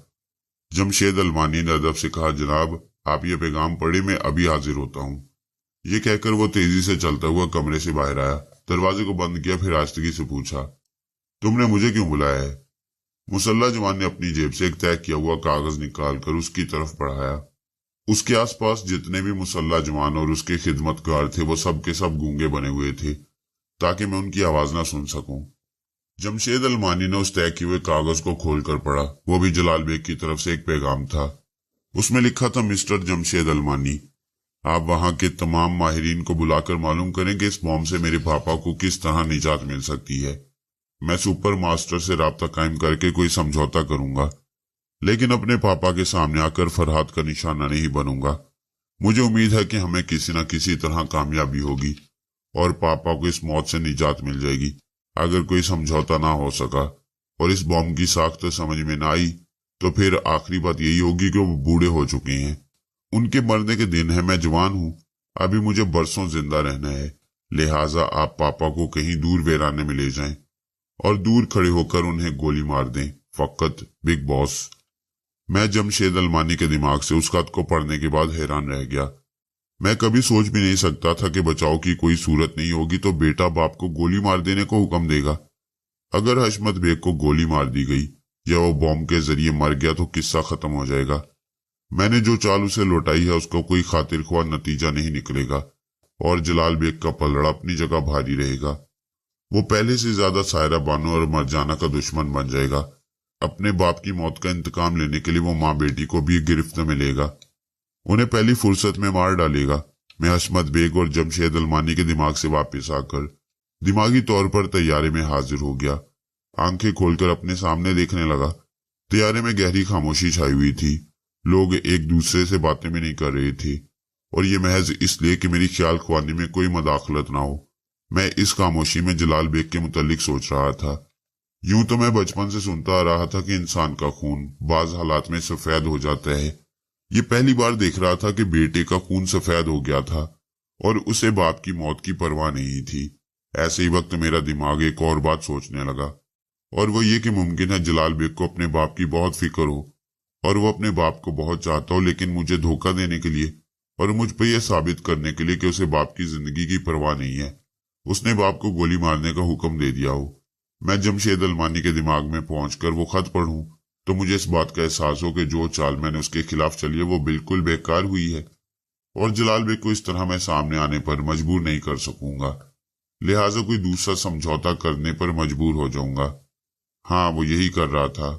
जमशेद अलमानी ने अदब से कहा, जनाब आप ये पैगाम पढ़े, मैं अभी हाजिर होता हूँ। ये कहकर वो तेजी से चलता हुआ कमरे से बाहर आया, दरवाजे को बंद किया, फिर आस्तगी से पूछा, तुमने मुझे क्यों बुलाया है? मुसल्ला जवान ने अपनी जेब से एक तय किया हुआ कागज निकालकर उसकी तरफ बढ़ाया। उसके आसपास जितने भी मुसल्ला जवान और उसके खिदमतगार थे वो सब के सब गूंगे बने हुए थे ताकि मैं उनकी आवाज ना सुन सकूं। जमशेद अलमानी ने उस तय किए हुए कागज को खोलकर पढ़ा। वो भी जलाल बेग की तरफ से एक पैगाम था। उसमें लिखा था, मिस्टर जमशेद अलमानी, आप वहां के तमाम माहिरीन को बुलाकर मालूम करें कि इस बॉम्ब से मेरे पापा को किस तरह निजात मिल सकती है। मैं सुपर मास्टर से राब्ता कायम करके कोई समझौता करूंगा, लेकिन अपने पापा के सामने आकर फरहाद का निशाना नहीं बनूंगा। मुझे उम्मीद है कि हमें किसी न किसी तरह कामयाबी होगी और पापा को इस मौत से निजात मिल जाएगी। अगर कोई समझौता ना हो सका और इस बॉम्ब की साख्त समझ में ना आई तो फिर आखिरी बात यही होगी कि वो बूढ़े हो चुके हैं। उनके मरने के दिन है। मैं जवान हूँ, अभी मुझे बरसों जिंदा रहना है। लिहाजा आप पापा को कहीं दूर वीराने में ले जाएं और दूर खड़े होकर उन्हें गोली मार दें। फकत बिग बॉस। मैं जमशेद अलमानी के दिमाग से उस खत को पढ़ने के बाद हैरान रह गया। मैं कभी सोच भी नहीं सकता था कि बचाव की कोई सूरत नहीं होगी तो बेटा बाप को गोली मार देने को हुक्म देगा। अगर हशमत बेग को गोली मार दी गई या वो बॉम्ब के जरिए मर गया तो किस्सा खत्म हो जाएगा। मैंने जो चाल उसे लौटाई है उसका कोई खातिर ख्वाह नतीजा नहीं निकलेगा और जलाल बेग का पलड़ा अपनी जगह भारी रहेगा। वो पहले से ज्यादा सायरा बानो और मरजाना का दुश्मन बन जाएगा। अपने बाप की मौत का इंतकाम लेने के लिए वो माँ बेटी को भी गिरफ्त में लेगा, उन्हें पहली फुर्सत में मार डालेगा। मैं हशमत बेग और जमशेद अलमानी के दिमाग से वापस आकर दिमागी तौर पर तैयारे में हाजिर हो गया। आंखें खोलकर अपने सामने देखने लगा। तैयारे में गहरी खामोशी छाई हुई थी। लोग एक दूसरे से बातें भी नहीं कर रहे थे और ये महज इसलिए कि मेरी ख्याल ख्वानी में कोई मदाखलत ना हो। मैं इस खामोशी में जलाल बेग के मुतालिक सोच रहा था। यूं तो मैं बचपन से सुनता आ रहा था कि इंसान का खून बाज हालात में सफेद हो जाता है। ये पहली बार देख रहा था कि बेटे का खून सफेद हो गया था और उसे बाप की मौत की परवाह नहीं थी। ऐसे ही वक्त मेरा दिमाग एक और बात सोचने लगा, और वो ये कि मुमकिन है जलाल बेग को अपने बाप की बहुत फिक्र हो और वो अपने बाप को बहुत चाहता हो, लेकिन मुझे धोखा देने के लिए और मुझ पर यह साबित करने के लिए कि उसे बाप की जिंदगी की परवाह नहीं है, उसने बाप को गोली मारने का हुक्म दे दिया हो। मैं जमशेद अलमानी के दिमाग में पहुंचकर वो खत पढ़ूं तो मुझे इस बात का एहसास हो कि जो चाल मैंने उसके खिलाफ चली है वो बिल्कुल बेकार हुई है और जलाल बेग को इस तरह मैं सामने आने पर मजबूर नहीं कर सकूंगा, लिहाजा कोई दूसरा समझौता करने पर मजबूर हो जाऊंगा। हाँ, वो यही कर रहा था।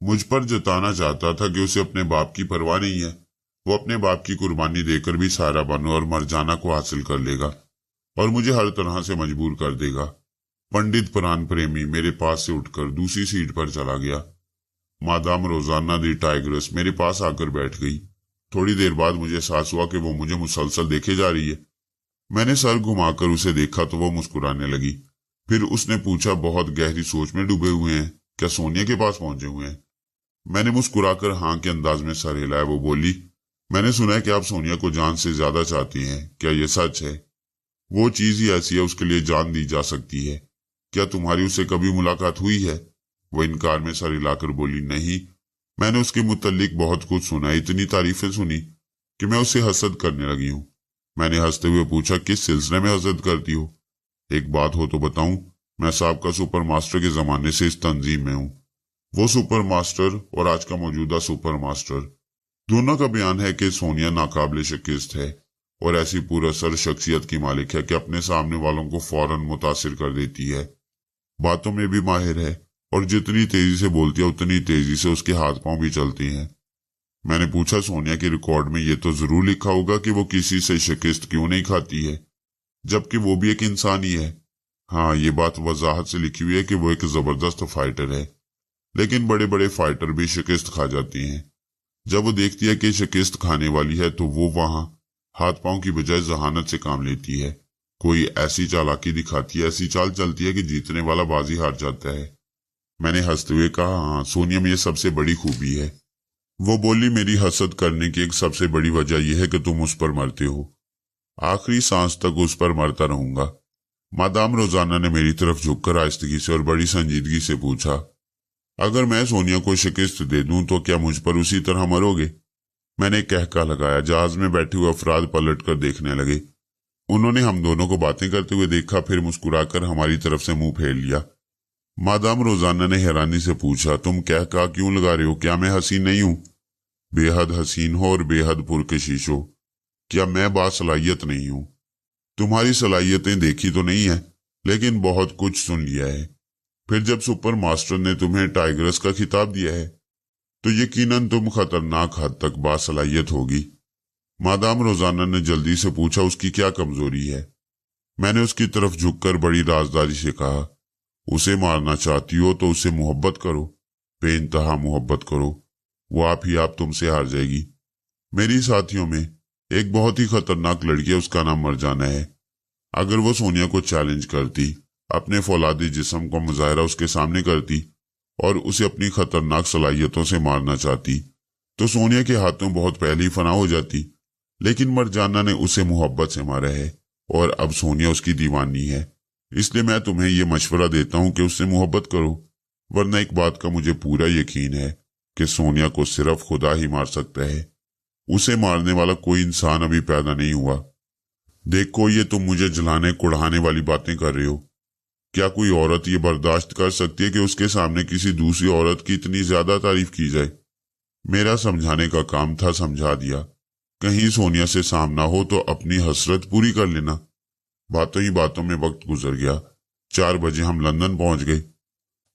मुझ पर जताना चाहता था कि उसे अपने बाप की परवाह नहीं है। वो अपने बाप की कुर्बानी देकर भी सारा बनो और मरजाना को हासिल कर लेगा और मुझे हर तरह से मजबूर कर देगा। पंडित प्राण प्रेमी मेरे पास से उठकर दूसरी सीट पर चला गया। मादाम रोजाना दी टाइग्रेस मेरे पास आकर बैठ गई। थोड़ी देर बाद मुझे एहसास हुआ कि वो मुझे मुसलसल देखे जा रही है। मैंने सर घुमाकर उसे देखा तो वो मुस्कुराने लगी। फिर उसने पूछा, बहुत गहरी सोच में डूबे हुए हैं क्या, सोनिया के पास पहुंचे हुए हैं? मैंने मुस्कुराकर हाँ के अंदाज में सर हिलाया। वो बोली, मैंने सुना है कि आप सोनिया को जान से ज्यादा चाहती हैं, क्या ये सच है? वो चीज ही ऐसी है, उसके लिए जान दी जा सकती है। क्या तुम्हारी उससे कभी मुलाकात हुई है? वो इनकार में सर हिलाकर बोली, नहीं, मैंने उसके मुतल्लिक बहुत कुछ सुना, इतनी तारीफें सुनी कि मैं उससे हसद करने लगी हूँ। मैंने हंसते हुए पूछा, किस सिलसिले में हसद करती हो? एक बात हो तो बताऊं, मैं साहब सुपर मास्टर के जमाने से इस तंजीम में हूँ। वो सुपर मास्टर और आज का मौजूदा सुपर मास्टर, दोनों का बयान है कि सोनिया नाकाबिल शिकस्त है और ऐसी पुरअसर शख्सियत की मालिक है कि अपने सामने वालों को फौरन मुतासिर कर देती है। बातों में भी माहिर है और जितनी तेजी से बोलती है उतनी तेजी से उसके हाथ पांव भी चलते हैं। मैंने पूछा, सोनिया के रिकॉर्ड में ये तो जरूर लिखा होगा कि वो किसी से शिकस्त क्यों नहीं खाती है, जबकि वो भी एक इंसान ही है। हाँ, ये बात वजाहत से लिखी हुई है कि वो एक जबरदस्त फाइटर है, लेकिन बड़े बड़े फाइटर भी शिकस्त खा जाती हैं। जब वो देखती है कि शिकस्त खाने वाली है तो वो वहां हाथ पांव की बजाय जहानत से काम लेती है। कोई ऐसी चालाकी दिखाती है, ऐसी चाल चलती है कि जीतने वाला बाजी हार जाता है। मैंने हंसते हुए कहा, हाँ, सोनिया में ये सबसे बड़ी खूबी है। वो बोली, मेरी हसद करने की एक सबसे बड़ी वजह यह है कि तुम उस पर मरते हो। आखिरी सांस तक उस पर मरता रहूंगा। मादाम रोजाना ने मेरी तरफ झुककर आहिस्तगी से और बड़ी संजीदगी से पूछा, अगर मैं सोनिया को शिकस्त दे दूं तो क्या मुझ पर उसी तरह मरोगे? मैंने एक कहका लगाया। जहाज में बैठे हुए अफराद पलट कर देखने लगे। उन्होंने हम दोनों को बातें करते हुए देखा, फिर मुस्कुराकर हमारी तरफ से मुंह फेर लिया। मादाम रोजाना ने हैरानी से पूछा, तुम कहका क्यों लगा रहे हो? क्या मैं हसीन नहीं हूं? बेहद हसीन हो और बेहद पुरकशिश हो। क्या मैं बासलाहियत नहीं हूं? तुम्हारी सलाहियतें देखी तो नहीं है, लेकिन बहुत कुछ सुन लिया है। फिर जब सुपर मास्टर ने तुम्हें टाइग्रेस का खिताब दिया है तो यकीनन तुम खतरनाक हद तक बासलाहियत होगी। मादाम रोजाना ने जल्दी से पूछा, उसकी क्या कमजोरी है? मैंने उसकी तरफ झुककर बड़ी राजदारी से कहा, उसे मारना चाहती हो तो उसे मोहब्बत करो, बेइंतहा मोहब्बत करो, वो आप तुमसे हार जाएगी। मेरी साथियों में एक बहुत ही खतरनाक लड़की है, उसका नाम मरजाना है। अगर वो सोनिया को चैलेंज करती, अपने फौलादी जिस्म को मुजाहरा उसके सामने करती और उसे अपनी खतरनाक सलाहियतों से मारना चाहती तो सोनिया के हाथों बहुत पहले ही फना हो जाती, लेकिन मरजाना ने उसे मोहब्बत से मारा है और अब सोनिया उसकी दीवानी है। इसलिए मैं तुम्हें यह मशवरा देता हूं कि उससे मोहब्बत करो, वरना एक बात का मुझे पूरा यकीन है कि सोनिया को सिर्फ खुदा ही मार सकता है। उसे मारने वाला कोई इंसान अभी पैदा नहीं हुआ। देखो, ये तुम मुझे जलाने कुढ़ाने वाली बातें कर रहे हो। क्या कोई औरत ये बर्दाश्त कर सकती है कि उसके सामने किसी दूसरी औरत की इतनी ज्यादा तारीफ की जाए? मेरा समझाने का काम था, समझा दिया। कहीं सोनिया से सामना हो तो अपनी हसरत पूरी कर लेना। बातों ही बातों में वक्त गुजर गया। 4 बजे हम लंदन पहुंच गए।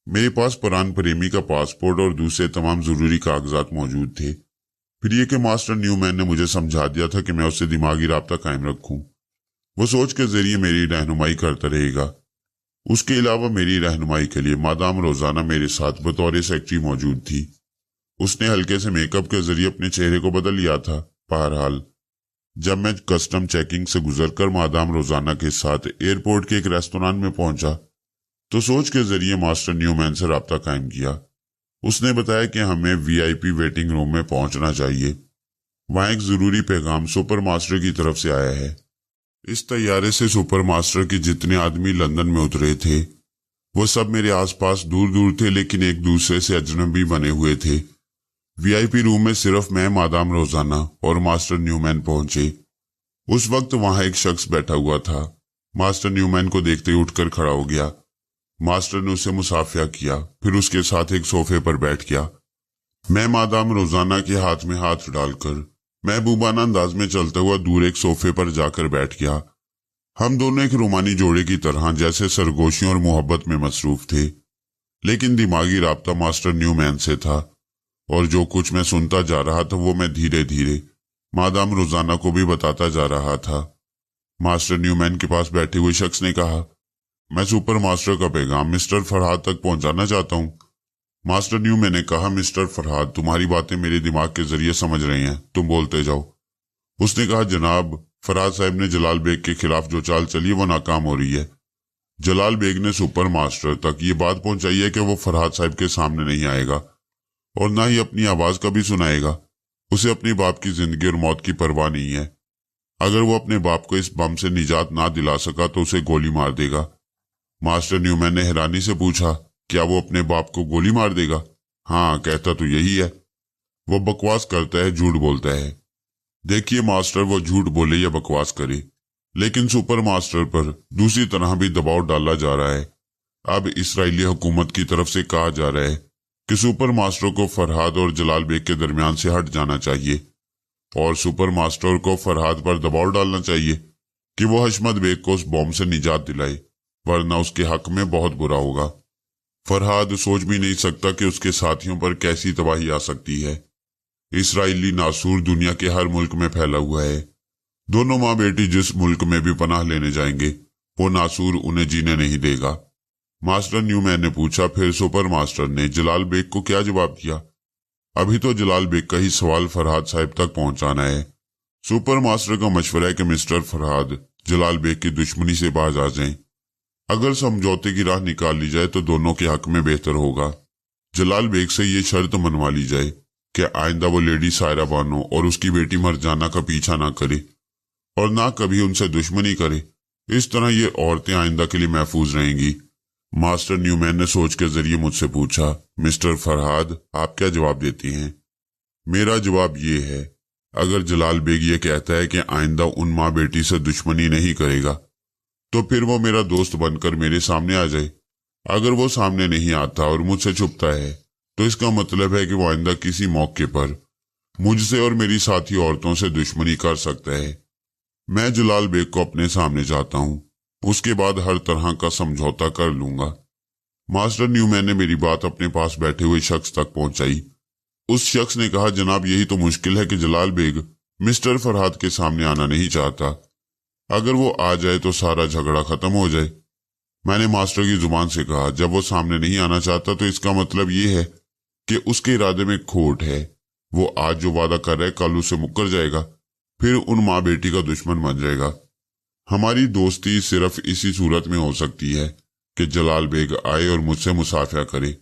मेरे पास प्राण प्रेमी का पासपोर्ट और दूसरे तमाम जरूरी कागजात मौजूद थे। फिर ये कि मास्टर न्यूमैन ने मुझे समझा दिया था कि मैं उससे दिमागी राब्ता कायम रखूं। वो सोच के जरिए मेरी रहनुमाई करता रहेगा। उसके अलावा मेरी रहनुमाई के लिए मादाम रोजाना मेरे साथ बतौर सेक्रेटरी मौजूद थी। उसने हल्के से मेकअप के जरिए अपने चेहरे को बदल लिया था। बहरहाल जब मैं कस्टम चेकिंग से गुजरकर मादाम रोजाना के साथ एयरपोर्ट के एक रेस्टोरेंट में पहुंचा तो सोच के जरिए मास्टर न्यूमैन से राब्ता कायम किया। उसने बताया कि हमें वीआईपी वेटिंग रूम में पहुंचना चाहिए। वहां एक जरूरी पैगाम सुपर मास्टर की तरफ से आया है। इस तैयारे से सुपर मास्टर के जितने आदमी लंदन में उतरे थे वो सब मेरे आसपास दूर दूर थे, लेकिन एक दूसरे से अजनबी बने हुए थे। वीआईपी रूम में सिर्फ मैं, मादाम रोजाना और मास्टर न्यूमैन पहुंचे। उस वक्त वहां एक शख्स बैठा हुआ था। मास्टर न्यूमैन को देखते ही उठकर खड़ा हो गया। मास्टर ने उसे मुसाफिया किया, फिर उसके साथ एक सोफे पर बैठ गया। मैं मादाम रोजाना के हाथ में हाथ डालकर महबूबाना अंदाज में चलता हुआ दूर एक सोफे पर जाकर बैठ गया। हम दोनों एक रोमानी जोड़े की तरह जैसे सरगोशियों और मोहब्बत में मसरूफ थे, लेकिन दिमागी राब्ता मास्टर न्यूमैन से था और जो कुछ मैं सुनता जा रहा था वो मैं धीरे धीरे मादाम रोजाना को भी बताता जा रहा था। मास्टर न्यूमैन के पास बैठे हुए शख्स ने कहा, मैं सुपर मास्टर का पैगाम मिस्टर फरहाद तक पहुंचाना चाहता हूं। मास्टर न्यूमैन ने कहा, मिस्टर फरहाद, तुम्हारी बातें मेरे दिमाग के जरिए समझ रहे हैं, तुम बोलते जाओ। उसने कहा, जनाब, फरहाद साहब ने जलाल बेग के खिलाफ जो चाल चली वो नाकाम हो रही है। जलाल बेग ने सुपर मास्टर तक ये बात पहुंचाई है कि वो फरहाद साहब के सामने नहीं आएगा और ना ही अपनी आवाज कभी सुनाएगा। उसे अपने बाप की जिंदगी और मौत की परवाह नहीं है। अगर वो अपने बाप को इस बम से निजात ना दिला सका तो उसे गोली मार देगा। मास्टर न्यूमैन ने हैरानी से पूछा, क्या वो अपने बाप को गोली मार देगा? हाँ, कहता तो यही है। वो बकवास करता है, झूठ बोलता है। देखिए मास्टर, वो झूठ बोले या बकवास करे, लेकिन सुपर मास्टर पर दूसरी तरह भी दबाव डाला जा रहा है। अब इस्राएली हुकूमत की तरफ से कहा जा रहा है कि सुपर मास्टर को फरहाद और जलाल बेग के दरमियान से हट जाना चाहिए और सुपर मास्टर को फरहाद पर दबाव डालना चाहिए कि वो हशमत बेग को उस बॉम्ब से निजात दिलाए, वरना उसके हक में बहुत बुरा होगा। फरहाद सोच भी नहीं सकता कि उसके साथियों पर कैसी तबाही आ सकती है। इस्राएली नासूर दुनिया के हर मुल्क में फैला हुआ है। दोनों माँ बेटी जिस मुल्क में भी पनाह लेने जाएंगे वो नासूर उन्हें जीने नहीं देगा। मास्टर न्यूमैन ने पूछा। फिर सुपर मास्टर ने जलाल बेग को क्या जवाब दिया? अभी तो जलाल बेग का ही सवाल फरहाद साहब तक पहुंचाना है। सुपर मास्टर का मशवरा है कि मिस्टर फरहाद जलाल बेग की दुश्मनी से बाज आ जाएं। अगर समझौते की राह निकाल ली जाए तो दोनों के हक में बेहतर होगा। जलाल बेग से ये शर्त मनवा ली जाए कि आइंदा वो लेडी सायरा बानो और उसकी बेटी मरजाना का पीछा ना करे और ना कभी उनसे दुश्मनी करे। इस तरह ये औरतें आइंदा के लिए महफूज रहेंगी। मास्टर न्यूमैन ने सोच के जरिए मुझसे पूछा, मिस्टर फरहाद, आप क्या जवाब देती हैं? मेरा जवाब ये है, अगर जलाल बेग ये कहता है कि आइंदा उन माँ बेटी से दुश्मनी नहीं करेगा तो फिर वो मेरा दोस्त बनकर मेरे सामने आ जाए। अगर वो सामने नहीं आता और मुझसे छुपता है तो इसका मतलब है कि वो आइंदा किसी मौके पर मुझसे और मेरी साथी औरतों से दुश्मनी कर सकता है। मैं जलाल बेग को अपने सामने चाहता हूँ, उसके बाद हर तरह का समझौता कर लूंगा। मास्टर न्यूमैन ने मेरी बात अपने पास बैठे हुए शख्स तक पहुंचाई। उस शख्स ने कहा, जनाब, यही तो मुश्किल है कि जलाल बेग मिस्टर फरहाद के सामने आना नहीं चाहता। अगर वो आ जाए तो सारा झगड़ा खत्म हो जाए। मैंने मास्टर की जुबान से कहा, जब वो सामने नहीं आना चाहता तो इसका मतलब ये है कि उसके इरादे में खोट है। वो आज जो वादा कर रहा है कल उसे मुकर जाएगा, फिर उन माँ बेटी का दुश्मन बन जाएगा। हमारी दोस्ती सिर्फ इसी सूरत में हो सकती है कि जलाल बेग आए और मुझसे मुसाफिया करे।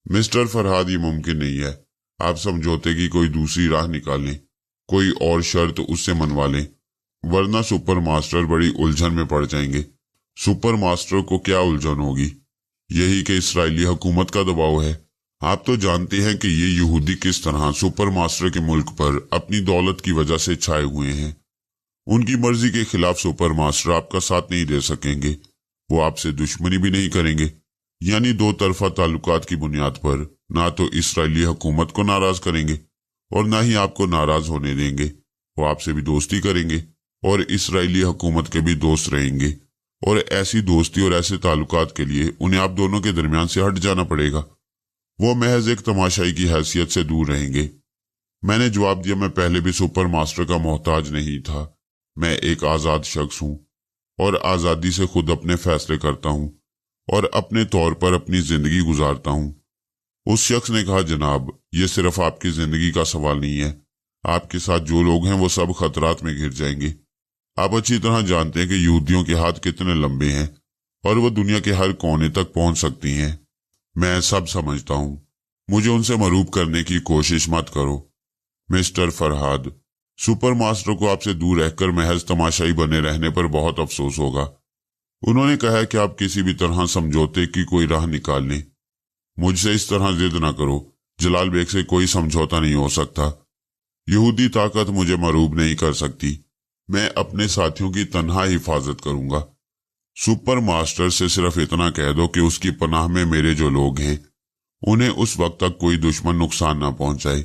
मिस्टर फरहाद, ये मुमकिन नहीं है। आप समझौते की कोई दूसरी राह निकालें, कोई और शर्त उससे मनवा लें, वरना सुपर मास्टर बड़ी उलझन में पड़ जाएंगे। सुपर मास्टर को क्या उलझन होगी? यही कि इस्राएली हुकूमत का दबाव है। आप तो जानते हैं कि ये यहूदी किस तरह सुपर मास्टर के मुल्क पर अपनी दौलत की वजह से छाए हुए हैं। उनकी मर्जी के खिलाफ सुपर मास्टर आपका साथ नहीं दे सकेंगे। वो आपसे दुश्मनी भी नहीं करेंगे, यानी दो तरफा ताल्लुकात की बुनियाद पर ना तो इस्राएली हुकूमत को नाराज करेंगे और ना ही आपको नाराज होने देंगे। वो आपसे भी दोस्ती करेंगे और इस्राएली हुकूमत के भी दोस्त रहेंगे, और ऐसी दोस्ती और ऐसे ताल्लुकात के लिए उन्हें आप दोनों के दरमियान से हट जाना पड़ेगा। वो महज एक तमाशाई की हैसियत से दूर रहेंगे। मैंने जवाब दिया, मैं पहले भी सुपर मास्टर का मोहताज नहीं था। मैं एक आज़ाद शख्स हूँ और आज़ादी से खुद अपने फैसले करता हूँ और अपने तौर पर अपनी जिंदगी गुजारता हूँ। उस शख्स ने कहा, जनाब, ये सिर्फ आपकी जिंदगी का सवाल नहीं है, आपके साथ जो लोग हैं वो सब खतरात में घिर जाएंगे। आप अच्छी तरह जानते हैं कि यहूदियों के हाथ कितने लंबे हैं और वो दुनिया के हर कोने तक पहुंच सकती हैं। मैं सब समझता हूं। मुझे उनसे मरूब करने की कोशिश मत करो। मिस्टर फरहाद, सुपर मास्टर को आपसे दूर रहकर महज तमाशाई बने रहने पर बहुत अफसोस होगा। उन्होंने कहा कि आप किसी भी तरह समझौते की कोई राह निकाल लें। मुझसे इस तरह जिद ना करो। जलाल बेग से कोई समझौता नहीं हो सकता। यहूदी ताकत मुझे मरूब नहीं कर सकती। मैं अपने साथियों की तन्हा हिफाजत करूंगा। सुपर मास्टर से सिर्फ इतना कह दो कि उसकी पनाह में मेरे जो लोग हैं उन्हें उस वक्त तक कोई दुश्मन नुकसान ना पहुंचाए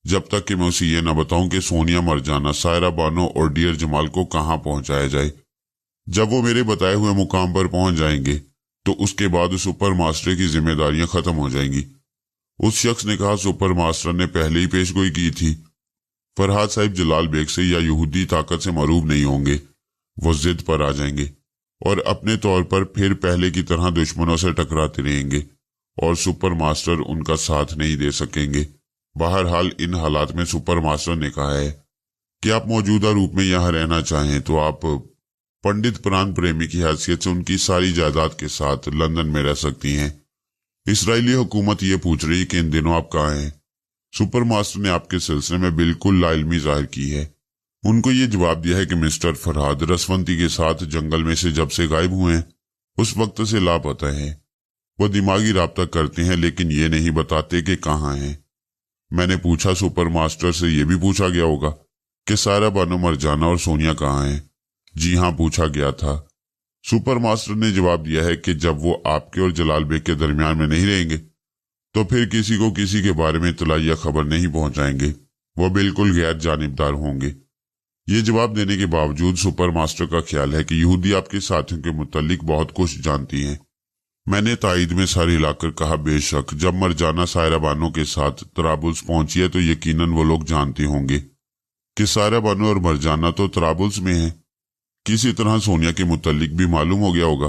जब तक कि मैं उसे ये न बताऊं कि सोनिया मरजाना, सायरा बानो और डियर जमाल को कहां पहुंचाया जाए। जब वो मेरे बताए हुए मुकाम पर पहुंच जाएंगे तो उसके बाद सुपर मास्टर की जिम्मेदारियां खत्म हो जाएंगी। उस शख्स ने कहा, सुपर मास्टर ने पहले ही पेशगोई की थी। फरहाद साहिब जलाल बेग से या यहूदी ताकत से मरूब नहीं होंगे। वो जिद पर आ जाएंगे और अपने तौर पर फिर पहले की तरह दुश्मनों से टकराते रहेंगे और सुपर मास्टर उनका साथ नहीं दे सकेंगे। बहरहाल इन हालात में सुपर मास्टर ने कहा है कि आप मौजूदा रूप में यहाँ रहना चाहें तो आप पंडित प्राण प्रेमी की हैसियत से उनकी सारी जायदाद के साथ लंदन में रह सकती हैं। इसराइली हुकूमत ये पूछ रही कि इन दिनों आप कहाँ हैं। सुपर मास्टर ने आपके सिलसिले में बिल्कुल लाइल्मी जाहिर की है। उनको ये जवाब दिया है कि मिस्टर फरहाद रसवंती के साथ जंगल में से जब से गायब हुए हैं उस वक्त से लापता है। वो दिमागी राब्ता करते हैं लेकिन ये नहीं बताते कि कहाँ हैं। मैंने पूछा, सुपर मास्टर से ये भी पूछा गया होगा कि सायरा बानो, मरजाना और सोनिया कहाँ हैं? जी हाँ, पूछा गया था। सुपर मास्टर ने जवाब दिया है कि जब वो आपके और जलाल बेग के दरमियान में नहीं रहेंगे तो फिर किसी को किसी के बारे में इत्तला या खबर नहीं पहुंचाएंगे। वो बिल्कुल गैर जानिबदार होंगे। ये जवाब देने के बावजूद सुपर मास्टर का ख्याल है कि यहूदी आपके साथियों के मुतालिक बहुत कुछ जानती हैं। मैंने तायद में सर हिलाकर कहा, बेशक जब मरजाना सायरा बानो के साथ तराबुल्स पहुंची है तो यकीनन वो लोग जानते होंगे कि सायरा बानो और मरजाना तो तराबुल्स में हैं। किसी तरह सोनिया के मुतालिक भी मालूम हो गया होगा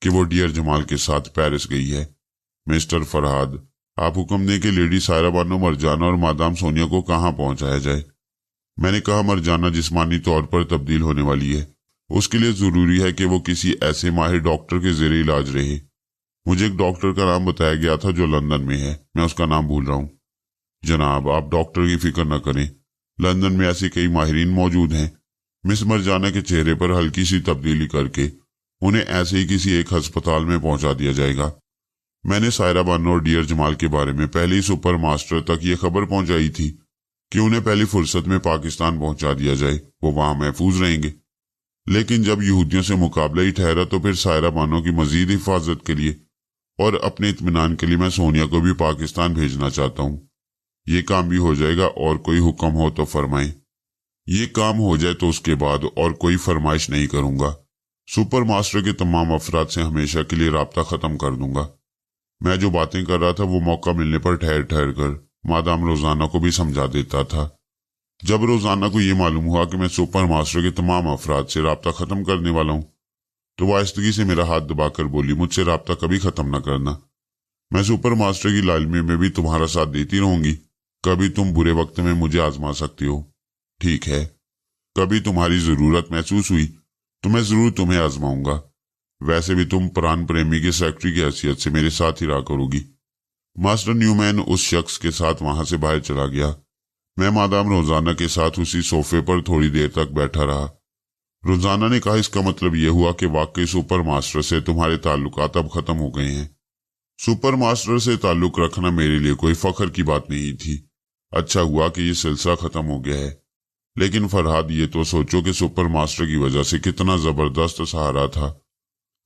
कि वो डियर जमाल के साथ पेरिस गई है। मिस्टर फरहाद, आप हुक्म दें कि लेडी सायरा बानो, मरजाना और मादाम सोनिया को कहाँ पहुंचाया जाए। मैंने कहा, मरजाना जिस्मानी तौर पर तब्दील होने वाली है। उसके लिए जरूरी है कि वो किसी ऐसे माहिर डॉक्टर के ज़ेरे इलाज रहे। मुझे एक डॉक्टर का नाम बताया गया था जो लंदन में है। मैं उसका नाम भूल रहा हूँ। जनाब, आप डॉक्टर की फिक्र न करें। लंदन में ऐसे कई माहिरीन मौजूद हैं। मिस मरजाना के चेहरे पर हल्की सी तब्दीली करके उन्हें ऐसे ही किसी एक अस्पताल में पहुंचा दिया जाएगा। मैंने सायरा बानो और डियर जमाल के बारे में पहले ही सुपर मास्टर तक ये खबर पहुंचाई थी कि उन्हें पहली फुर्सत में पाकिस्तान पहुंचा दिया जाए। वो वहां महफूज रहेंगे। लेकिन जब यहूदियों से मुकाबला ही ठहरा तो फिर सायरा बानो की मजीद हिफाजत के लिए और अपने इत्मीनान के लिए मैं सोनिया को भी पाकिस्तान भेजना चाहता हूँ। ये काम भी हो जाएगा और कोई हुक्म हो तो फरमाएं। ये काम हो जाए तो उसके बाद और कोई फरमाइश नहीं करूंगा। सुपर मास्टर के तमाम अफराद से हमेशा के लिए राब्ता खत्म कर दूंगा। मैं जो बातें कर रहा था वो मौका मिलने पर ठहर ठहर कर मादाम रोजाना को भी समझा देता था। जब रोजाना को ये मालूम हुआ कि मैं सुपर मास्टर के तमाम अफराद से राब्ता खत्म करने वाला हूँ तो वो आहिस्तगी से मेरा हाथ दबाकर बोली, मुझसे राब्ता कभी खत्म न करना। मैं सुपर मास्टर की लालमी में भी तुम्हारा साथ देती रहूंगी। कभी तुम बुरे वक्त में मुझे आजमा सकती हो, ठीक है। कभी तुम्हारी जरूरत महसूस हुई तो मैं जरूर तुम्हें आजमाऊंगा। वैसे भी तुम प्राण प्रेमी के सेक्रेटरी की हैसियत से मेरे साथ ही रहा करोगी। मास्टर न्यूमैन उस शख्स के साथ वहां से बाहर चला गया। मैं मादाम रोजाना के साथ उसी सोफे पर थोड़ी देर तक बैठा रहा। रोजाना ने कहा, इसका मतलब यह हुआ कि वाकई सुपर मास्टर से तुम्हारे ताल्लुकात अब खत्म हो गए हैं। सुपर मास्टर से ताल्लुक रखना मेरे लिए कोई फख्र की बात नहीं थी। अच्छा हुआ कि यह सिलसिला खत्म हो गया है। लेकिन फरहाद, ये तो सोचो कि सुपर मास्टर की वजह से कितना जबरदस्त सहारा था।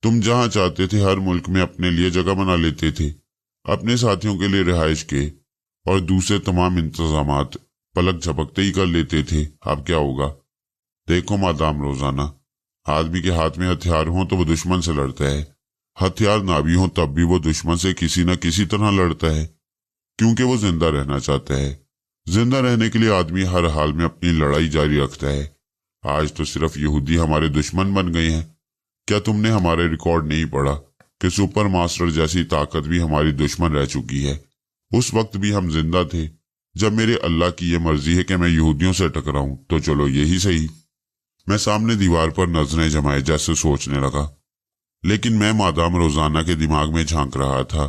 तुम जहां चाहते थे हर मुल्क में अपने लिए जगह बना लेते थे, अपने साथियों के लिए रिहाइश के और दूसरे तमाम इंतजामात पलक झपकते ही कर लेते थे। अब क्या होगा? देखो मादाम रोजाना, आदमी के हाथ में हथियार हो तो वो दुश्मन से लड़ता है। हथियार ना भी हो तब भी वो दुश्मन से किसी न किसी तरह लड़ता है, क्योंकि वो जिंदा रहना चाहता है। जिंदा रहने के लिए आदमी हर हाल में अपनी लड़ाई जारी रखता है। आज तो सिर्फ यहूदी हमारे दुश्मन बन गए हैं। क्या तुमने हमारे रिकॉर्ड नहीं पढ़ा कि सुपर मास्टर जैसी ताकत भी हमारी दुश्मन रह चुकी है? उस वक्त भी हम जिंदा थे। जब मेरे अल्लाह की ये मर्जी है कि मैं यहूदियों से टकराऊं तो चलो यही सही। मैं सामने दीवार पर नजरें जमाए जैसे सोचने लगा, लेकिन मैं मादाम रोजाना के दिमाग में झांक रहा था।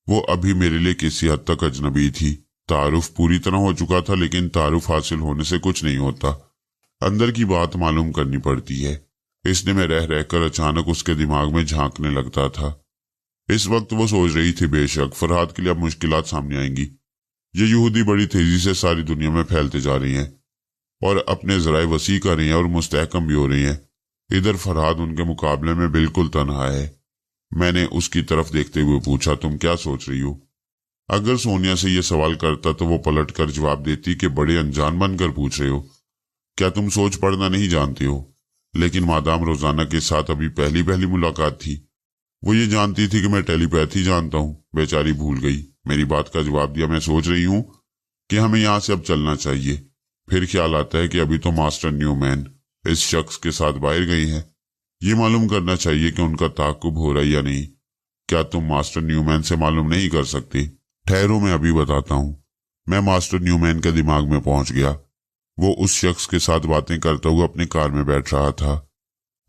वो अभी मेरे लिए किसी हद तक अजनबी थी। तारुफ पूरी तरह हो चुका था, लेकिन तारुफ हासिल होने से कुछ नहीं होता, अंदर की बात मालूम करनी पड़ती है। इसने में रह रहकर अचानक उसके दिमाग में झांकने लगता था। इस वक्त वो सोच रही थी, बेशक फरहाद के लिए अब मुश्किलात सामने आएंगी। ये यहूदी बड़ी तेजी से सारी दुनिया में फैलते जा रही हैं और अपने ज़राए वसी कर रही हैं और मुस्तहकम भी हो रही हैं। इधर फरहाद उनके मुकाबले में बिल्कुल तन्हा है। मैंने उसकी तरफ देखते हुए पूछा, तुम क्या सोच रही हो? अगर सोनिया से ये सवाल करता तो वो पलट कर जवाब देती कि बड़े अनजान बनकर पूछ रहे हो, क्या तुम सोच पढ़ना नहीं जानते हो? लेकिन मादाम रोजाना के साथ अभी पहली पहली मुलाकात थी। वो ये जानती थी कि मैं टेलीपैथी जानता हूँ। बेचारी भूल गई। मेरी बात का जवाब दिया, मैं सोच रही हूँ कि हमें यहाँ से अब चलना चाहिए। फिर ख्याल आता है कि अभी तो मास्टर न्यूमैन इस शख्स के साथ बाहर गई है। ये मालूम करना चाहिए कि उनका ताकुब हो रहा है या नहीं। क्या तुम मास्टर न्यूमैन से मालूम नहीं कर सकते? ठहरो, मैं अभी बताता हूँ। मैं मास्टर न्यूमैन के दिमाग में पहुंच गया। वो उस शख्स के साथ बातें करता हुआ अपनी कार में बैठ रहा था।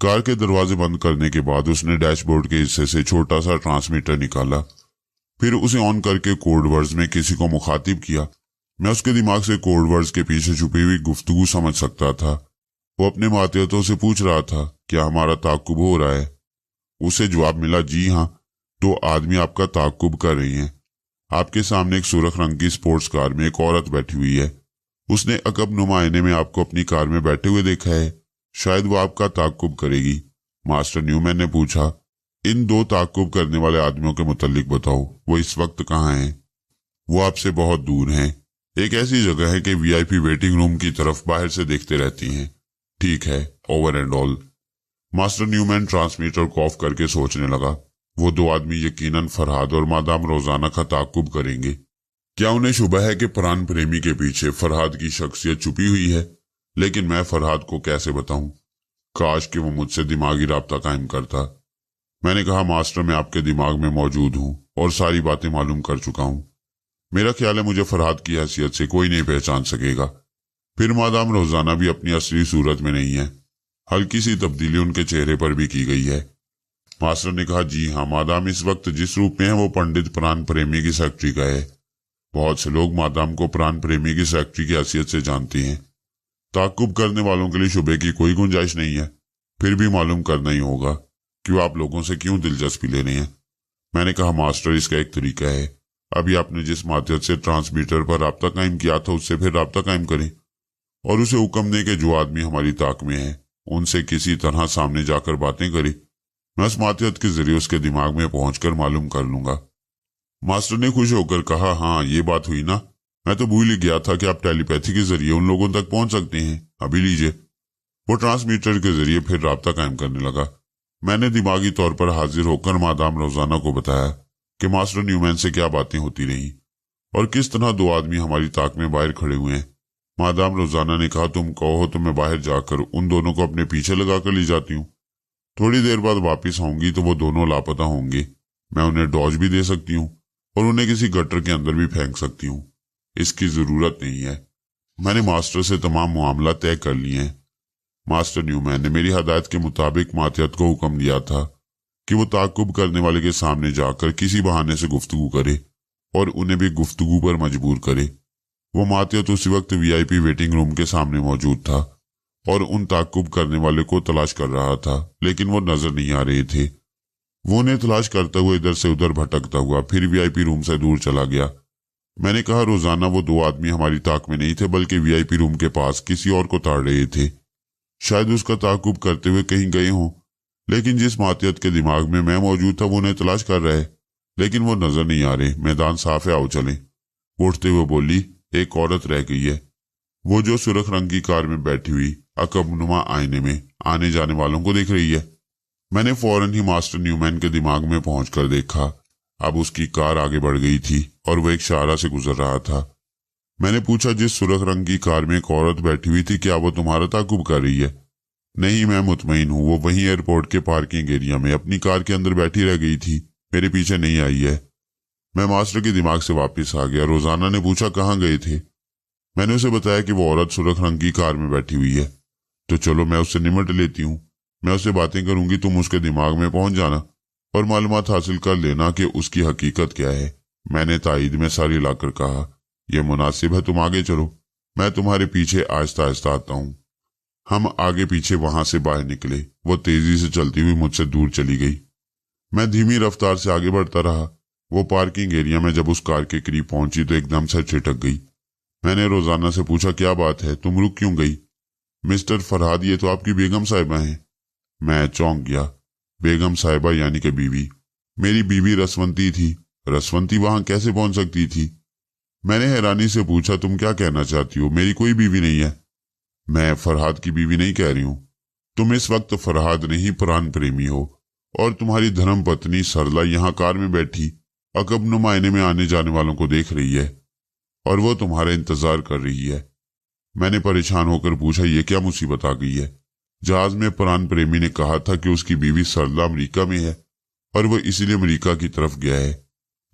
कार के दरवाजे बंद करने के बाद उसने डैशबोर्ड के हिस्से से छोटा सा ट्रांसमीटर निकाला, फिर उसे ऑन करके कोड वर्ड्स में किसी को मुखातिब किया। मैं उसके दिमाग से कोड वर्ड्स के पीछे छुपी हुई गुफ्तगू समझ सकता था। वो अपने मातहतों से पूछ रहा था, क्या हमारा ताकुब हो रहा है? उसे जवाब मिला, जी हाँ, 2 आदमी आपका ताकुब कर रही हैं। आपके सामने एक सुर्ख रंग की स्पोर्ट्स कार में एक औरत बैठी हुई है। उसने अकब नुमा आईने में आपको अपनी कार में बैठे हुए देखा है। शायद वो आपका ताकुब करेगी। मास्टर न्यूमैन ने पूछा, इन 2 ताकुब करने वाले आदमियों के मुतल्लिक बताओ, वो इस वक्त कहाँ हैं? वो आपसे बहुत दूर हैं। एक ऐसी जगह है कि वीआईपी वेटिंग रूम की तरफ बाहर से देखते रहती हैं। ठीक है, over and all. Master Newman transmitter को ऑफ करके सोचने लगा। वो 2 आदमी यकीनन फरहाद और मादाम रोजाना का ताकुब करेंगे। क्या उन्हें शुबह है कि प्राण प्रेमी के पीछे फरहाद की शख्सियत छुपी हुई है? लेकिन मैं फरहाद को कैसे बताऊं? काश कि वो मुझसे दिमागी राब्ता कायम करता। मैंने कहा, मास्टर, मैं आपके दिमाग में मौजूद हूं और सारी बातें मालूम कर चुका हूं। मेरा ख्याल है मुझे फरहाद की हैसियत से कोई नहीं पहचान सकेगा। फिर मादाम रोजाना भी अपनी असली सूरत में नहीं है। हल्की सी तब्दीली उनके चेहरे पर भी की गई है। मास्टर ने कहा, जी हाँ, मादाम इस वक्त जिस रूप में है वो पंडित प्राण प्रेमी की सेक्रेटरी का है। बहुत से लोग मादाम को प्राण प्रेमी की सेक्रेटरी की हैसियत से जानते हैं। ताकुब करने वालों के लिए शुबे की कोई गुंजाइश नहीं है। फिर भी मालूम करना ही होगा कि वो आप लोगों से क्यों दिलचस्पी ले रहे हैं। मैंने कहा, मास्टर, इसका एक तरीका है। अभी आपने जिस माध्यम से ट्रांसमीटर पर राब्ता कायम किया था उससे फिर राब्ता कायम करें और उसे हुक्म दें कि जो आदमी हमारी ताक में है उनसे किसी तरह सामने जाकर बातें करे। मैं उस माध्यम के जरिए उसके दिमाग में पहुंचकर मालूम कर लूंगा। मास्टर ने खुश होकर कहा, हाँ, ये बात हुई ना। मैं तो भूल ही गया था कि आप टेलीपैथी के जरिए उन लोगों तक पहुंच सकते हैं। अभी लीजिए। वो ट्रांसमीटर के जरिए फिर राब्ता कायम करने लगा। मैंने दिमागी तौर पर हाजिर होकर मादाम रोजाना को बताया कि मास्टर न्यूमैन से क्या बातें होती रही और किस तरह 2 आदमी हमारी ताक में बाहर खड़े हुए हैं। मादाम रोजाना ने कहा, तुम कहो तो मैं बाहर जाकर उन दोनों को अपने पीछे लगाकर ले जाती हूँ। थोड़ी देर बाद वापिस आऊंगी तो वो दोनों लापता होंगे। मैं उन्हें डॉज भी दे सकती हूँ और उन्हें किसी गटर के अंदर भी फेंक सकती हूँ। इसकी जरूरत नहीं है। मैंने मास्टर से तमाम मामला तय कर लिए हैं। मास्टर न्यूमैन ने मेरी हदायत के मुताबिक मातहत को हुक्म दिया था कि वो ताकुब करने वाले के सामने जाकर किसी बहाने से गुफ्तगू करे और उन्हें भी गुफ्तगू पर मजबूर करे। वो मातहत उसी वक्त वीआईपी वेटिंग रूम के सामने मौजूद था और उन ताकुब करने वाले को तलाश कर रहा था, लेकिन वो नजर नहीं आ रहे थे। वो उन्हें तलाश करता हुआ इधर से उधर भटकता हुआ फिर वीआईपी रूम से दूर चला गया। मैंने कहा, रोजाना वो 2 आदमी हमारी ताक में नहीं थे बल्कि वीआईपी रूम के पास किसी और को ताड़ रहे थे। शायद उसका ताकुब करते हुए कहीं गए हों, लेकिन जिस मातहत के दिमाग में मैं मौजूद था वो उन्हें तलाश कर रहा है, लेकिन वो नजर नहीं आ रहे। मैदान साफ है, आओ चलें। उठते हुए बोली, एक औरत रह गई है, वो जो सुर्ख रंग की कार में बैठी हुई अकबनुमा आईने में आने जाने वालों को देख रही है। मैंने फौरन ही मास्टर न्यूमैन के दिमाग में पहुंचकर देखा। अब उसकी कार आगे बढ़ गई थी और वो एक शाहरा से गुजर रहा था। मैंने पूछा, जिस सुर्ख रंग की कार में एक औरत बैठी हुई थी, क्या वो तुम्हारा ताकुब कर रही है? नहीं, मैं मुतमईन हूँ। वो वहीं एयरपोर्ट के पार्किंग एरिया में अपनी कार के अंदर बैठी रह गई थी, मेरे पीछे नहीं आई है। मैं मास्टर के दिमाग से वापस आ गया। रोजाना ने पूछा कहाँ गए थे। मैंने उसे बताया कि वो औरत सुर्ख रंग की कार में बैठी हुई है। तो चलो मैं उससे निमट लेती हूँ, मैं उससे बातें करूंगी, तुम उसके दिमाग में पहुंच जाना और मालूमात हासिल कर लेना कि उसकी हकीकत क्या है। मैंने तायद में सर हिलाकर कहा, यह मुनासिब है, तुम आगे चलो, मैं तुम्हारे पीछे आहिस्ता आहिस्ता आता हूँ। हम आगे पीछे वहां से बाहर निकले। वो तेजी से चलती हुई मुझसे दूर चली गई। मैं धीमी रफ्तार से आगे बढ़ता रहा। वो पार्किंग एरिया में जब उस कार के करीब पहुंची तो एकदम से छिटक गई। मैंने रोजाना से पूछा, क्या बात है, तुम रुक क्यों गई? मिस्टर फरहाद, ये तो आपकी बेगम साहिबा हैं। मैं चौंक गया। बेगम साहिबा यानी कि बीवी? मेरी बीवी रसवंती थी। रसवंती वहां कैसे पहुंच सकती थी? मैंने हैरानी से पूछा, तुम क्या कहना चाहती हो? मेरी कोई बीवी नहीं है। मैं फरहाद की बीवी नहीं कह रही हूं। तुम इस वक्त फरहाद नहीं, प्राण प्रेमी हो, और तुम्हारी धर्म पत्नी सरला यहाँ कार में बैठी अकब नुमाइने में आने जाने वालों को देख रही है और वो तुम्हारा इंतजार कर रही है। मैंने परेशान होकर पूछा, ये क्या मुसीबत आ गई है? जहाज में प्राण प्रेमी ने कहा था कि उसकी बीवी सरला अमेरिका में है और वो इसीलिए अमेरिका की तरफ गया है।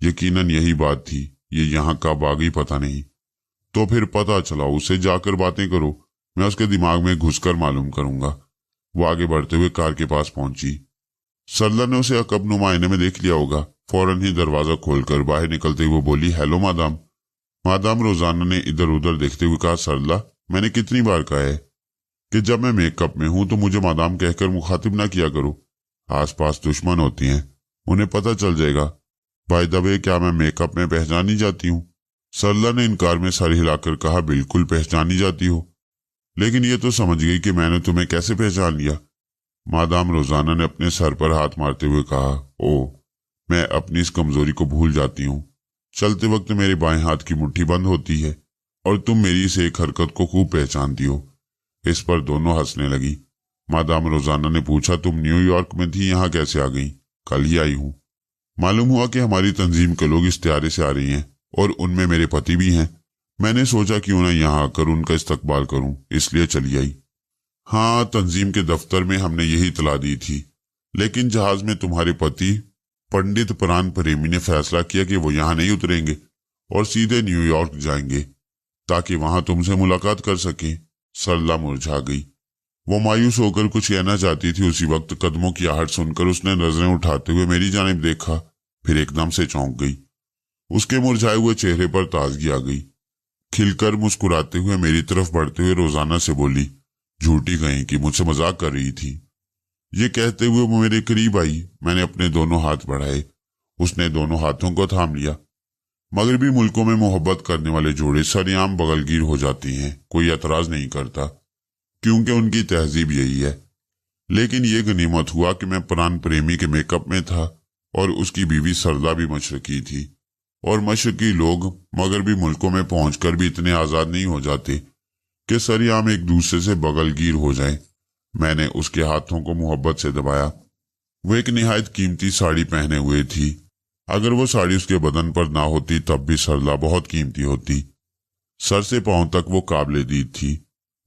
यकीनन यही बात थी। ये यहाँ कब आ गई पता नहीं। तो फिर पता चला, उससे जाकर बातें करो, मैं उसके दिमाग में घुसकर मालूम करूंगा। वो आगे बढ़ते हुए कार के पास पहुंची। सरला ने उसे अकब नुमाइने में देख लिया होगा। फौरन ही दरवाजा खोलकर बाहर निकलते हुए बोली, हेलो मादाम। मादाम रोजाना ने इधर उधर देखते हुए कहा, सरला, मैंने कितनी बार कहा है कि जब मैं मेकअप में हूं तो मुझे मादाम कहकर मुखातिब ना किया करो। आसपास दुश्मन होती हैं, उन्हें पता चल जाएगा। बाय द वे, क्या मैं मेकअप में पहचानी जाती हूँ? सरला ने इनकार में सर हिलाकर कहा, बिल्कुल पहचानी जाती हो, लेकिन ये तो समझ गई कि मैंने तुम्हें कैसे पहचान लिया। मादाम रोजाना ने अपने सर पर हाथ मारते हुए कहा, ओ, मैं अपनी इस कमजोरी को भूल जाती हूँ। चलते वक्त मेरे बाएं हाथ की मुट्ठी बंद होती है और तुम मेरी इस एक हरकत को खूब पहचानती हो। इस पर दोनों हंसने लगी। मादाम रोजाना ने पूछा, तुम न्यूयॉर्क में थी, यहाँ कैसे आ गई? कल ही आई हूँ। मालूम हुआ कि हमारी तंजीम के लोग इस्तियारे से आ रही हैं और उनमें मेरे पति भी हैं। मैंने सोचा क्यों ना यहाँ आकर उनका इस्तकबाल करूं, इसलिए चली आई। हाँ, तंजीम के दफ्तर में हमने यही इतला दी थी, लेकिन जहाज में तुम्हारे पति पंडित प्राण प्रेमी ने फैसला किया कि वो यहाँ नहीं उतरेंगे और सीधे न्यूयॉर्क जाएंगे ताकि वहां तुमसे मुलाकात कर सकें। सरला मुरझा गई। वो मायूस होकर कुछ कहना चाहती थी। उसी वक्त कदमों की आहट सुनकर उसने नजरें उठाते हुए मेरी जानिब देखा, फिर एकदम से चौंक गई। उसके मुरझाए हुए चेहरे पर ताजगी आ गई। खिलकर मुस्कुराते हुए मेरी तरफ बढ़ते हुए रोजाना से बोली, झूठी कहीं कि मुझसे मजाक कर रही थी। ये कहते हुए वो मेरे करीब आई। मैंने अपने दोनों हाथ बढ़ाए। उसने दोनों हाथों को थाम लिया। मगरबी मुल्कों में मोहब्बत करने वाले जोड़े सरेआम बगलगीर हो जाती हैं, कोई एतराज नहीं करता, क्योंकि उनकी तहजीब यही है। लेकिन ये गनीमत हुआ कि मैं प्राण प्रेमी के मेकअप में था और उसकी बीवी सरला भी मशरकी थी, और मशरकी लोग मगरबी मुल्कों में पहुंचकर भी इतने आजाद नहीं हो जाते कि सरेआम एक दूसरे से बगलगीर हो जाएं। मैंने उसके हाथों को मोहब्बत से दबाया। वो एक निहायत कीमती साड़ी पहने हुए थी। अगर वो साड़ी उसके बदन पर ना होती तब भी सरला बहुत कीमती होती। सर से पांव तक वो काबिले दीद थी।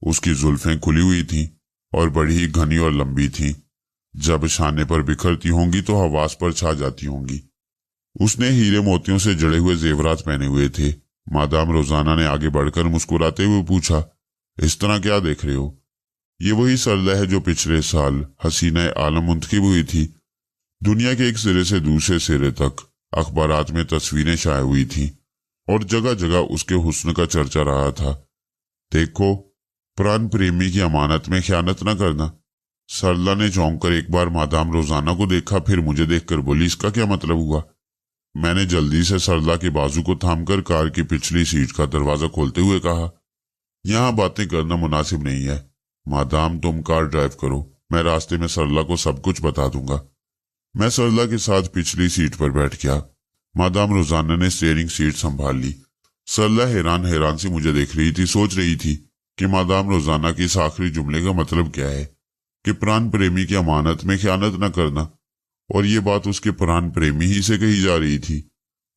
उसकी जुल्फें खुली हुई थीं और बड़ी ही घनी और लंबी थीं। जब शाने पर बिखरती होंगी तो हवास पर छा जाती होंगी। उसने हीरे मोतियों से जड़े हुए जेवरात पहने हुए थे। मादाम रोजाना ने आगे बढ़कर मुस्कुराते हुए पूछा, इस तरह क्या देख रहे हो? ये वही सरला है जो पिछले साल हसीना आलम मुंतखब हुई थी। दुनिया के एक सिरे से दूसरे सिरे तक अखबारात में तस्वीरें शाये हुई थीं और जगह जगह उसके हुस्न का चर्चा रहा था। देखो, प्राण प्रेमी की अमानत में ख्यानत न करना। सरला ने चौंक कर एक बार मादाम रोजाना को देखा, फिर मुझे देखकर बोली, इसका क्या मतलब हुआ? मैंने जल्दी से सरला के बाजू को थामकर कार की पिछली सीट का दरवाजा खोलते हुए कहा, यहाँ बातें करना मुनासिब नहीं है। मादाम, तुम कार ड्राइव करो, मैं रास्ते में सरला को सब कुछ बता दूंगा। मैं सरला के साथ पिछली सीट पर बैठ गया। मादाम रोजाना ने स्टीयरिंग सीट संभाल ली। सरला हैरान हैरान से मुझे देख रही थी, सोच रही थी कि मादाम रोजाना की इस आखिरी जुमले का मतलब क्या है कि प्राण प्रेमी की अमानत में ख्यानत न करना, और ये बात उसके प्राण प्रेमी ही से कही जा रही थी।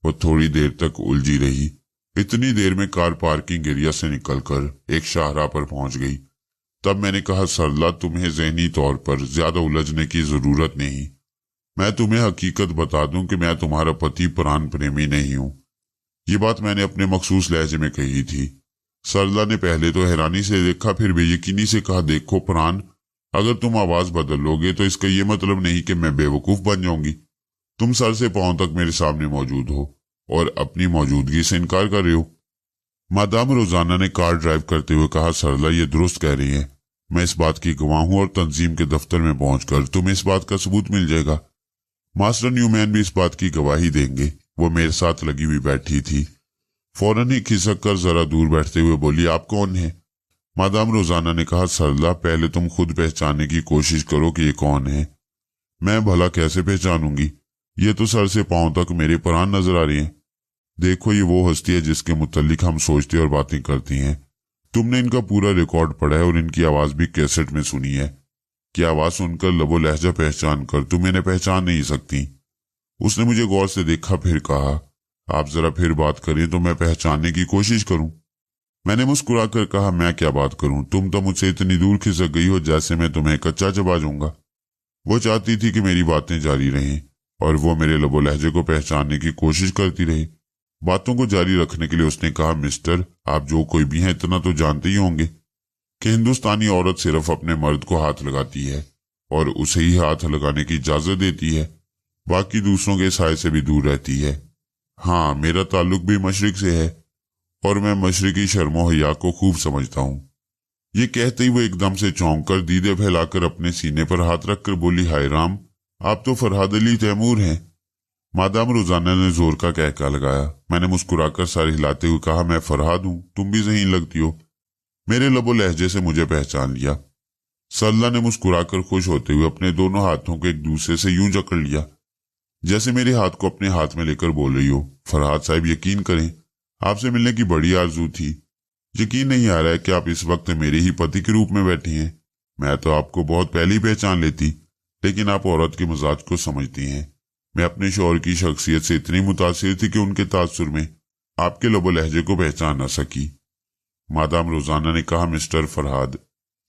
वो थोड़ी देर तक उलझी रही। इतनी देर में कार पार्किंग एरिया से निकलकर एक शाहराह पर पहुंच गई। तब मैंने कहा, सरला, तुम्हें ज़हनी तौर पर ज्यादा उलझने की जरूरत नहीं। मैं तुम्हें हकीकत बता दूं कि मैं तुम्हारा पति प्राण प्रेमी नहीं हूं। ये बात मैंने अपने मखसूस लहजे में कही थी। सरला ने पहले तो हैरानी से देखा, फिर बेयकीनी से कहा, देखो प्राण, अगर तुम आवाज बदल लोगे तो इसका ये मतलब नहीं कि मैं बेवकूफ बन जाऊंगी। तुम सर से पांव तक मेरे सामने मौजूद हो और अपनी मौजूदगी से इनकार कर रहे हो। मादाम रोजाना ने कार ड्राइव करते हुए कहा, सरला ये दुरुस्त कह रही है। मैं इस बात की गवाह हूं और तंजीम के दफ्तर में पहुंचकर तुम्हें इस बात का सबूत मिल जाएगा। मास्टर न्यूमैन भी इस बात की गवाही देंगे। वो मेरे साथ लगी हुई बैठी थी। फौरन ही खिसक कर जरा दूर बैठते हुए बोली, आप कौन है? मादाम रोजाना ने कहा, सरला पहले तुम खुद पहचानने की कोशिश करो कि ये कौन है। मैं भला कैसे पहचानूंगी? ये तो सर से पांव तक मेरे प्राण नजर आ रही हैं। देखो, ये वो हस्ती है जिसके मुतल्लिक हम सोचते और बातें करती हैं। तुमने इनका पूरा रिकॉर्ड पढ़ा है और इनकी आवाज भी कैसेट में सुनी है। कि आवाज सुनकर लबो लहजा पहचान कर तुम इन्हें पहचान नहीं सकती। उसने मुझे गौर से देखा, फिर कहा, आप जरा फिर बात करें तो मैं पहचानने की कोशिश करूं। मैंने मुस्कुराकर कहा, मैं क्या बात करूं? तुम तो मुझसे इतनी दूर खिसक गई हो जैसे मैं तुम्हें कच्चा चबा जाऊंगा। वो चाहती थी कि मेरी बातें जारी रहें और वो मेरे लबो लहजे को पहचानने की कोशिश करती रही। बातों को जारी रखने के लिए उसने कहा, मिस्टर, आप जो कोई भी हैं इतना तो जानते ही होंगे कि हिंदुस्तानी औरत सिर्फ अपने मर्द को हाथ लगाती है और उसे ही हाथ लगाने की इजाजत देती है, बाकी दूसरों के साय से भी दूर रहती है। हाँ, मेरा ताल्लुक भी मशरिक से है और मैं मशरिकी शर्मो हया को खूब समझता हूँ। ये कहते ही वो एकदम से चौंक कर दीदे फैलाकर अपने सीने पर हाथ रखकर बोली, हाय राम, आप तो फरहाद अली तैमूर हैं। मादाम रोजाना ने जोर का कहका लगाया। मैंने मुस्कुराकर सर हिलाते हुए कहा, मैं फरहाद हूं, तुम भी ज़हीन लगती हो। मेरे लबो लहजे से मुझे पहचान लिया। सरला ने मुस्कुराकर खुश होते हुए अपने दोनों हाथों को एक दूसरे से यूं जकड़ लिया जैसे मेरे हाथ को अपने हाथ में लेकर बोल रही हो, फरहाद साहब यकीन करें, आपसे मिलने की बड़ी आरजू थी। यकीन नहीं आ रहा है कि आप इस वक्त मेरे ही पति के रूप में बैठी हैं। मैं तो आपको बहुत पहले ही पहचान लेती, लेकिन आप औरत के मिजाज को समझती हैं। मैं अपने शौहर की शख्सियत से इतनी मुतासिर थी कि उनके तासुर में आपके लबो लहजे को पहचान न सकी। मादाम रोजाना ने कहा, मिस्टर फरहाद,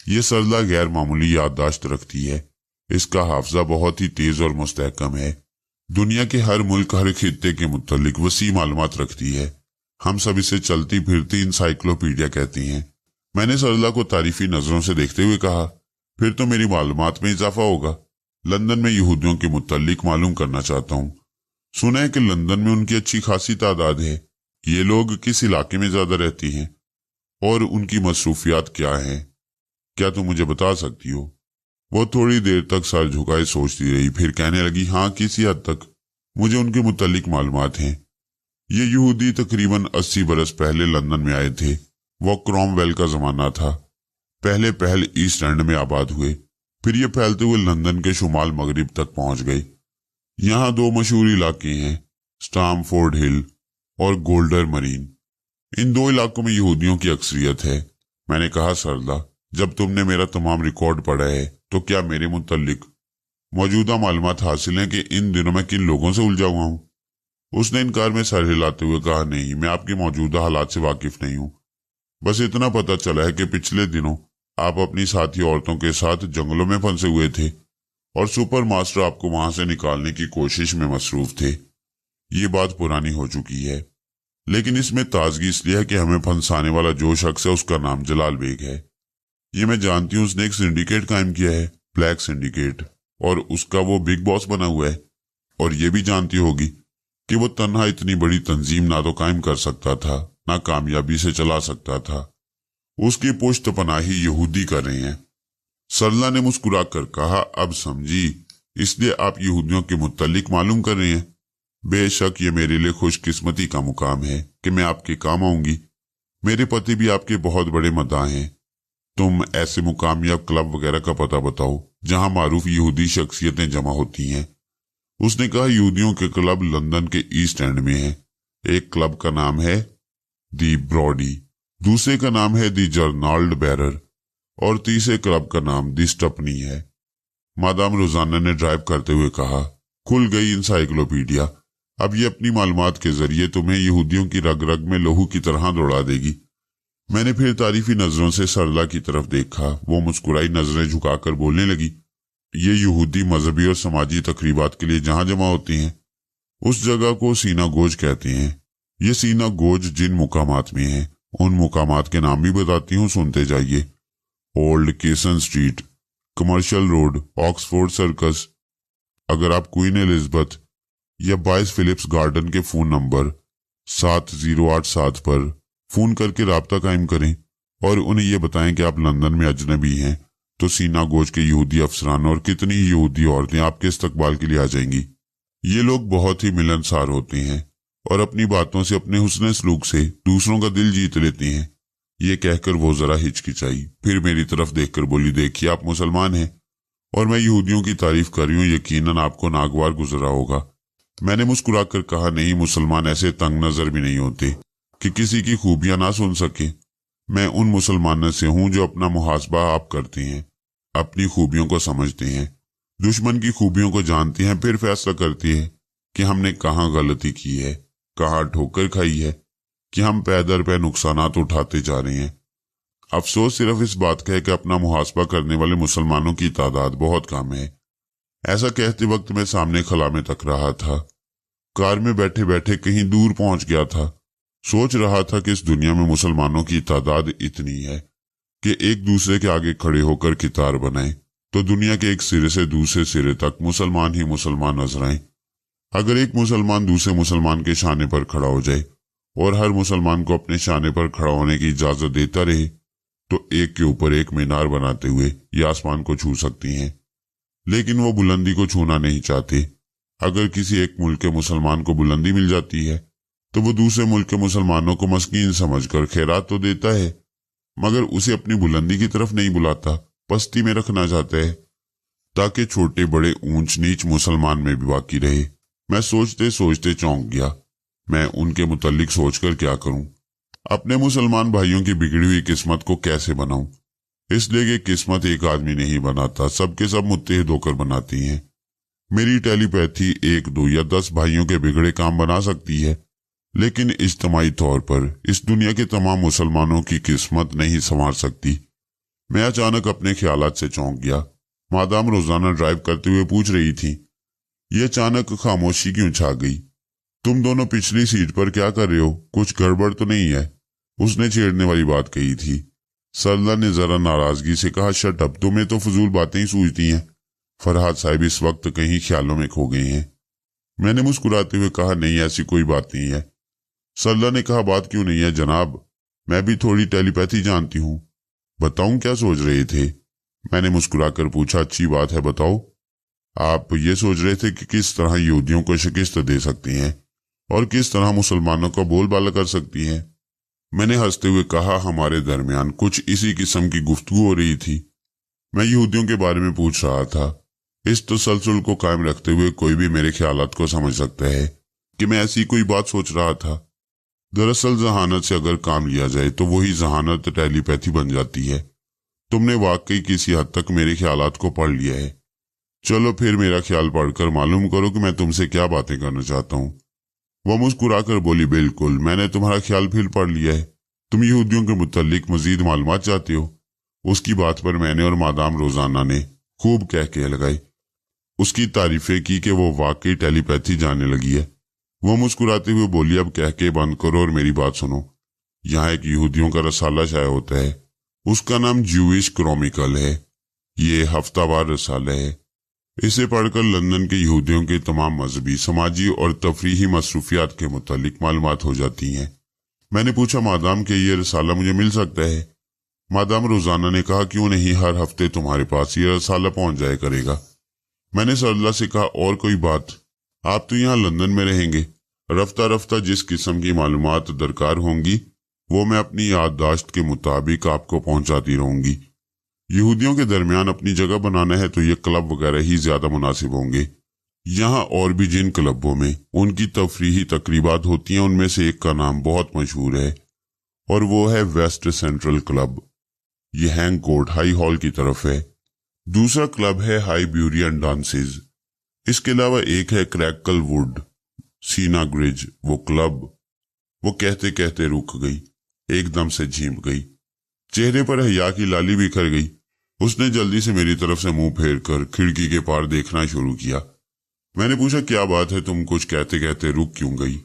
ये सरला गैर मामूली याददाश्त रखती है। इसका हाफजा बहुत ही तेज और मुस्तहकम है। दुनिया के हर मुल्क, हर खित्ते के मुतल्लिक वसी मालूमात रखती है। हम सब इसे चलती फिरती इंसाइक्लोपीडिया कहती हैं। मैंने सरला को तारीफी नजरों से देखते हुए कहा, फिर तो मेरी मालूमात में इजाफा होगा। लंदन में यहूदियों के मुतल्लिक मालूम करना चाहता हूँ। सुना है कि लंदन में उनकी अच्छी खासी तादाद है। ये लोग किस इलाके में ज्यादा रहती हैं और उनकी मसरूफियात क्या हैं? क्या तुम मुझे बता सकती हो? वो थोड़ी देर तक सर झुकाए सोचती रही, फिर कहने लगी, हाँ, किसी हद तक मुझे उनके मुतल्लिक मालूमात हैं। ये यहूदी तकरीबन 80 बरस पहले लंदन में आए थे। वो क्रॉमवेल का जमाना था। पहले पहल ईस्ट एंड में आबाद हुए, फिर ये फैलते हुए लंदन के शुमाल मगरिब तक पहुंच गए। यहाँ 2 मशहूर इलाके हैं, स्टामफोर्ड हिल और गोल्डर मरीन। इन 2 इलाकों में यहूदियों की अक्सरियत है। मैंने कहा, सरला, जब तुमने मेरा तमाम रिकॉर्ड पढ़ा है तो क्या मेरे मुतल्लिक मौजूदा मालूमात हासिल है कि इन दिनों में किन लोगों से उलझा हुआ हूं? उसने इनकार में सर हिलाते हुए कहा, नहीं, मैं आपके मौजूदा हालात से वाकिफ नहीं हूं। बस इतना पता चला है कि पिछले दिनों आप अपनी साथी औरतों के साथ जंगलों में फंसे हुए थे और सुपर मास्टर आपको वहां से निकालने की कोशिश में मसरूफ थे। ये बात पुरानी हो चुकी है, लेकिन इसमें ताजगी इसलिए है कि हमें फंसाने वाला जो शख्स है उसका नाम जलाल बेग है। ये मैं जानती हूँ, उसने एक सिंडिकेट कायम किया है, ब्लैक सिंडिकेट, और उसका वो बिग बॉस बना हुआ है। और ये भी जानती होगी कि वो तन्हा इतनी बड़ी तंजीम ना तो कायम कर सकता था, ना कामयाबी से चला सकता था। उसकी पुश्त पनाही यहूदी कर रहे हैं। सरला ने मुस्कुरा कर कहा, अब समझी, इसलिए आप यहूदियों के मुतल्लिक मालूम कर रहे हैं। बेशक ये मेरे लिए खुशकिस्मती का मुकाम है कि मैं आपके काम आऊंगी। मेरे पति भी आपके बहुत बड़े मदाह हैं। तुम ऐसे मुकाम या क्लब वगैरह का पता बताओ जहां मारूफ यहूदी शख्सियतें जमा होती हैं। उसने कहा, यहूदियों के क्लब लंदन के ईस्ट एंड में है। एक क्लब का नाम है दी ब्रॉडी, दूसरे का नाम है दी जर्नाल्ड बैरर और तीसरे क्लब का नाम दी स्टपनी है। मादाम रोजाना ने ड्राइव करते हुए कहा, खुल गई इंसाइक्लोपीडिया। अब ये अपनी मालूमात के जरिए तुम्हें यहूदियों की रग रग में लहू की तरह दौड़ा देगी। मैंने फिर तारीफी नजरों से सरला की तरफ देखा। वो मुस्कुराई नजरें झुकाकर बोलने लगी, ये यहूदी मजहबी और समाजी तकरीबात के लिए जहां जमा होती हैं, उस जगह को सीनागोज कहते हैं। ये सीनागोज जिन मुकामात में हैं, उन मुकामात के नाम भी बताती हूँ, सुनते जाइए। ओल्ड केसन street, commercial road, Oxford circus. अगर आप क्वीन एलिजाबेथ या 22 फिलिप्स गार्डन के फोन नंबर 7087 पर फोन करके राब्ता कायम करें और उन्हें यह बताएं कि आप लंदन में अजनबी हैं, तो सीनागोज के यहूदी अफसरान और कितनी ही यहूदी औरतें आपके इस्तकबाल के लिए आ जाएंगी। ये लोग बहुत ही मिलनसार होते हैं और अपनी बातों से, अपने हुस्न सलूक से दूसरों का दिल जीत लेते हैं। ये कहकर वो जरा हिचकिचाई, फिर मेरी तरफ देखकर बोली, देखिए आप मुसलमान हैं और मैं यहूदियों की तारीफ कर रही हूँ, यकीनन आपको नागवार गुजरा होगा। मैंने मुस्कुराकर कहा, नहीं, मुसलमान ऐसे तंग नजर भी नहीं होते कि किसी की खूबियां ना सुन सके। मैं उन मुसलमानों से हूं जो अपना मुहासबा आप करते हैं, अपनी खूबियों को समझते हैं, दुश्मन की खूबियों को जानते हैं, फिर फैसला करते हैं कि हमने कहाँ गलती की है, कहाँ ठोकर खाई है, कि हम पै दर पै नुकसानात उठाते जा रहे हैं। अफसोस सिर्फ इस बात का है कि अपना मुहासबा करने वाले मुसलमानों की तादाद बहुत कम है। ऐसा कहते वक्त मैं सामने खला में तक रहा था। कार में बैठे बैठे कहीं दूर पहुंच गया था। सोच रहा था कि इस दुनिया में मुसलमानों की तादाद इतनी है कि एक दूसरे के आगे खड़े होकर कितार बनाए तो दुनिया के एक सिरे से दूसरे सिरे तक मुसलमान ही मुसलमान नजर आए। अगर एक मुसलमान दूसरे मुसलमान के शाने पर खड़ा हो जाए और हर मुसलमान को अपने शाने पर खड़ा होने की इजाजत देता रहे, तो एक के ऊपर एक मीनार बनाते हुए ये आसमान को छू सकती हैं। लेकिन वो बुलंदी को छूना नहीं चाहते। अगर किसी एक मुल्क के मुसलमान को बुलंदी मिल जाती है तो वो दूसरे मुल्क के मुसलमानों को मस्कीन समझकर खैरात तो देता है, मगर उसे अपनी बुलंदी की तरफ नहीं बुलाता, पस्ती में रखना चाहता है ताकि छोटे बड़े ऊंच नीच मुसलमान में भी बाकी रहे। मैं सोचते सोचते चौंक गया। मैं उनके मुतल्लिक सोचकर क्या करूं? अपने मुसलमान भाइयों की बिगड़ी हुई किस्मत को कैसे बनाऊं? इसलिए कि किस्मत एक आदमी नहीं बनाता, सबके सब मुत्तहिद होकर बनाती हैं। मेरी टेलीपैथी 1, 2 या 10 भाइयों के बिगड़े काम बना सकती है, लेकिन इज्तमाई तौर पर इस दुनिया के तमाम मुसलमानों की किस्मत नहीं संवार सकती। मैं अचानक अपने ख्यालात से चौंक गया। मादाम रोजाना ड्राइव करते हुए पूछ रही थी, ये अचानक खामोशी क्यों छा गई? तुम दोनों पिछली सीट पर क्या कर रहे हो? कुछ गड़बड़ तो नहीं है? उसने छेड़ने वाली बात कही थी। सरला ने जरा नाराजगी से कहा, शट अप, तुम्हें तो फजूल बातें ही सूझती हैं। फरहाद साहब इस वक्त कहीं ख्यालों में खो गए हैं। मैंने मुस्कुराते हुए कहा, नहीं, ऐसी कोई बात नहीं है। सरला ने कहा, बात क्यों नहीं है जनाब, मैं भी थोड़ी टेलीपैथी जानती हूँ। बताऊं क्या सोच रहे थे? मैंने मुस्कुराकर पूछा, अच्छी बात है, बताओ। आप ये सोच रहे थे कि किस तरह यहूदियों को शिकस्त दे सकती हैं और किस तरह मुसलमानों का बोलबाला कर सकती हैं। मैंने हंसते हुए कहा, हमारे दरमियान कुछ इसी किस्म की गुफ्तगू हो रही थी। मैं यहूदियों के बारे में पूछ रहा था। इस तसलसल को कायम रखते हुए कोई भी मेरे ख्यालात को समझ सकता है कि मैं ऐसी कोई बात सोच रहा था। दरअसल जहानत से अगर काम लिया जाए तो वही जहानत टेलीपैथी बन जाती है। तुमने वाकई किसी हद तक मेरे ख्यालात को पढ़ लिया है। चलो फिर मेरा ख्याल पढ़कर मालूम करो कि मैं तुमसे क्या बातें करना चाहता हूँ। वह मुस्कुराकर बोली, बिल्कुल, मैंने तुम्हारा ख्याल फिर पढ़ लिया है। तुम यहूदियों के मुतल्लिक मजीद मालूमात चाहते हो। उसकी बात पर मैंने और मादाम रोजाना ने खूब कह लगाई। उसकी तारीफें की कि वो वाकई टेलीपैथी जानने लगी है। वो मुस्कुराते हुए बोली, अब कह के बंद करो और मेरी बात सुनो। यहाँ एक यहूदियों का रसाला शाया होता है, उसका नाम ज्यूइश क्रॉनिकल है। ये हफ्तावार रसाला है। इसे पढ़कर लंदन के यहूदियों के तमाम मजहबी, समाजी और तफरीही मसरूफियात के मुतालिक मालूमात हो जाती हैं। मैंने पूछा, मादाम के ये रसाला मुझे मिल सकता है? मादाम रोजाना ने कहा, क्यों नहीं, हर हफ्ते तुम्हारे पास ये रसाला पहुंच जाया करेगा। मैंने सरला से कहा, और कोई बात? आप तो यहाँ लंदन में रहेंगे, रफ्ता रफ्ता जिस किस्म की मालूमात दरकार होंगी वो मैं अपनी याददाश्त के मुताबिक आपको पहुंचाती रहूंगी। यहूदियों के दरमियान अपनी जगह बनाना है तो ये क्लब वगैरह ही ज्यादा मुनासिब होंगे। यहाँ और भी जिन क्लबों में उनकी तफरीही तकरीबात होती हैं उनमें से एक का नाम बहुत मशहूर है और वो है वेस्ट सेंट्रल क्लब। ये हैंग कोर्ट हाई हॉल की तरफ है। दूसरा क्लब है हाईब्यूरियन डांसेस। इसके अलावा एक है क्रैकल वुड सीना ग्रिज। वो क्लब। वो कहते कहते रुक गई, एकदम से झीम गई, चेहरे पर हया की लाली बिखर गई उसने जल्दी से मेरी तरफ से मुंह फेर कर खिड़की के पार देखना शुरू किया। मैंने पूछा, क्या बात है, तुम कुछ कहते कहते रुक क्यों गई?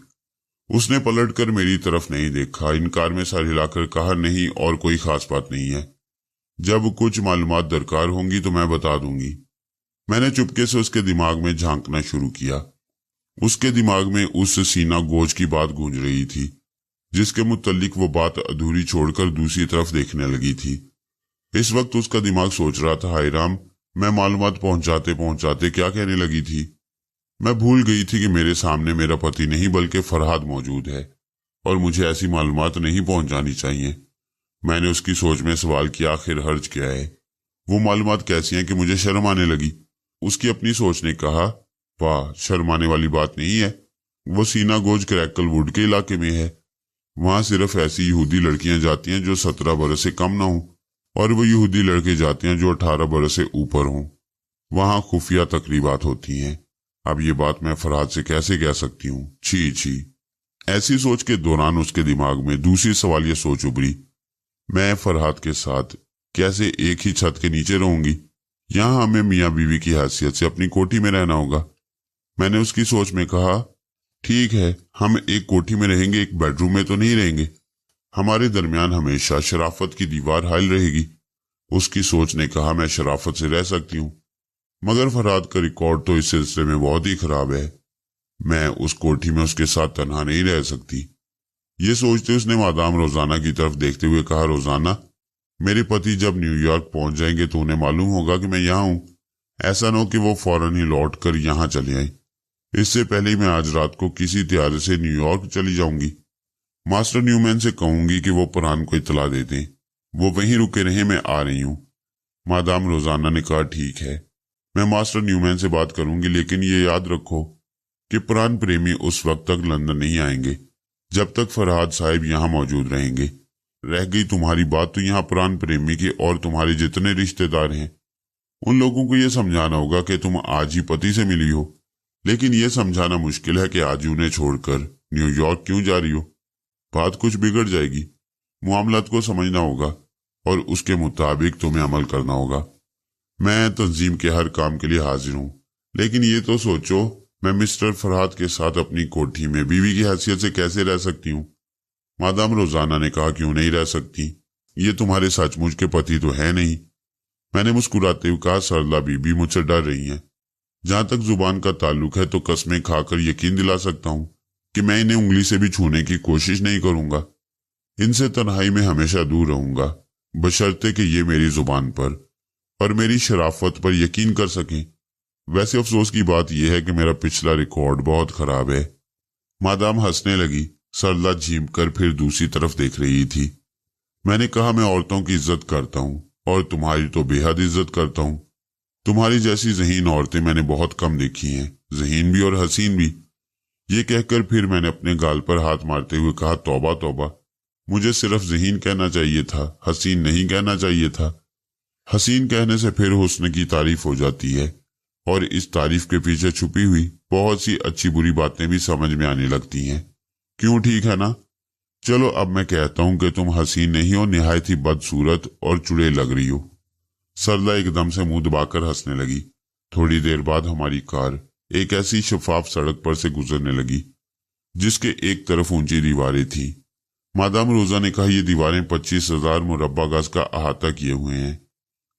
उसने पलटकर मेरी तरफ नहीं देखा, इनकार में सर हिलाकर कहा, नहीं और कोई खास बात नहीं है, जब कुछ मालूमात दरकार होंगी तो मैं बता दूंगी। मैंने चुपके से उसके दिमाग में झांकना शुरू किया। उसके दिमाग में उस सीना गोज की बात गूंज रही थी, जिसके मुतल्लिक वो बात अधूरी छोड़कर दूसरी तरफ देखने लगी थी। इस वक्त उसका दिमाग सोच रहा था, हाय राम, मैं मालूमात पहुंचाते पहुंचाते क्या कहने लगी थी। मैं भूल गई थी कि मेरे सामने मेरा पति नहीं बल्कि फरहाद मौजूद है और मुझे ऐसी मालूमात नहीं पहुंचानी चाहिए। मैंने उसकी सोच में सवाल किया, आखिर हर्ज क्या है? वो मालूमात कैसी हैं कि मुझे शर्म आने लगी। उसकी अपनी सोच ने कहा, वाह, शर्माने वाली बात नहीं है, वो सीना गोज क्रैकल वुड के इलाके में है। वहां सिर्फ ऐसी यहूदी लड़कियां जाती हैं जो 17 बरस से कम ना हों, और वो यहूदी लड़के जाते हैं जो 18 बरस से ऊपर हों। वहां खुफिया तकरीबात होती हैं। अब ये बात मैं फरहाद से कैसे कह सकती हूँ? छी छी। ऐसी सोच के दौरान उसके दिमाग में दूसरी सवालिया सोच उभरी, मैं फरहाद के साथ कैसे एक ही छत के नीचे रहूंगी? यहाँ हमें मियाँ बीवी की हैसियत से अपनी कोठी में रहना होगा। मैंने उसकी सोच में कहा, ठीक है, हम एक कोठी में रहेंगे, एक बेडरूम में तो नहीं रहेंगे। हमारे दरमियान हमेशा शराफत की दीवार हायल रहेगी। उसकी सोच ने कहा, मैं शराफत से रह सकती हूँ, मगर फरहाद का रिकॉर्ड तो इस सिलसिले में बहुत ही खराब है। मैं उस कोठी में उसके साथ तन्हा नहीं रह सकती। ये सोचते उसने मादाम रोजाना की तरफ देखते हुए कहा, रोजाना, मेरे पति जब न्यूयॉर्क पहुंच जाएंगे तो उन्हें मालूम होगा कि मैं यहाँ हूँ। ऐसा न हो कि वो फौरन ही लौट कर यहाँ चले आए। इससे पहले ही मैं आज रात को किसी त्यारे से न्यूयॉर्क चली जाऊंगी। मास्टर न्यूमैन से कहूंगी कि वो परान को इतला दे दें, वो वहीं रुके रहे, मैं आ रही हूँ। मादाम रोजाना ने कहा, ठीक है, मैं मास्टर न्यूमैन से बात करूंगी, लेकिन ये याद रखो कि प्राण प्रेमी उस वक्त तक लंदन नहीं आएंगे जब तक फरहाद साहिब यहाँ मौजूद रहेंगे। रह गई तुम्हारी बात, तो यहाँ प्राण प्रेमी के और तुम्हारे जितने रिश्तेदार हैं उन लोगों को यह समझाना होगा कि तुम आज ही पति से मिली हो, लेकिन यह समझाना मुश्किल है कि आज उन्हें छोड़कर न्यूयॉर्क क्यों जा रही हो। बात कुछ बिगड़ जाएगी। मामलात को समझना होगा और उसके मुताबिक तुम्हें अमल करना होगा। मैं तंजीम के हर काम के लिए हाजिर हूँ, लेकिन ये तो सोचो, मैं मिस्टर फरहाद के साथ अपनी कोठी में बीवी की हैसियत से कैसे रह सकती हूँ? मादाम रोजाना ने कहा, क्यों नहीं रह सकती? ये तुम्हारे सचमुच के पति तो है नहीं। मैंने मुस्कुराते हुए कहा, सरला बीबी मुझसे डर रही हैं। जहां तक जुबान का ताल्लुक है तो कसमें खाकर यकीन दिला सकता हूँ कि मैं इन्हें उंगली से भी छूने की कोशिश नहीं करूंगा। इनसे तन्हाई में हमेशा दूर रहूंगा, बशर्ते कि ये मेरी जुबान पर और मेरी शराफत पर यकीन कर सकें। वैसे अफसोस की बात यह है कि मेरा पिछला रिकॉर्ड बहुत खराब है। मादाम हंसने लगी। सरला झीम कर फिर दूसरी तरफ देख रही थी। मैंने कहा, मैं औरतों की इज्जत करता हूँ और तुम्हारी तो बेहद इज्जत करता हूँ। तुम्हारी जैसी ज़हीन औरतें मैंने बहुत कम देखी हैं, ज़हीन भी और हसीन भी। ये कहकर फिर मैंने अपने गाल पर हाथ मारते हुए कहा, तौबा तौबा, मुझे सिर्फ ज़हीन कहना चाहिए था, हसीन नहीं कहना चाहिए था। हसीन कहने से फिर हुस्न की तारीफ हो जाती है और इस तारीफ के पीछे छुपी हुई बहुत सी अच्छी बुरी बातें भी समझ में आने लगती हैं। क्यों, ठीक है ना? चलो अब मैं कहता हूं कि तुम हसीन नहीं हो, निहायत ही बदसूरत और चुड़ैल लग रही हो। सरला एकदम से मुंह दबाकर हंसने लगी। थोड़ी देर बाद हमारी कार एक ऐसी शफाफ सड़क पर से गुजरने लगी जिसके एक तरफ ऊंची दीवारें थी। मादाम रोजा ने कहा, ये दीवारें 25,000 मुरब्बा गज का अहाता किए हुए हैं।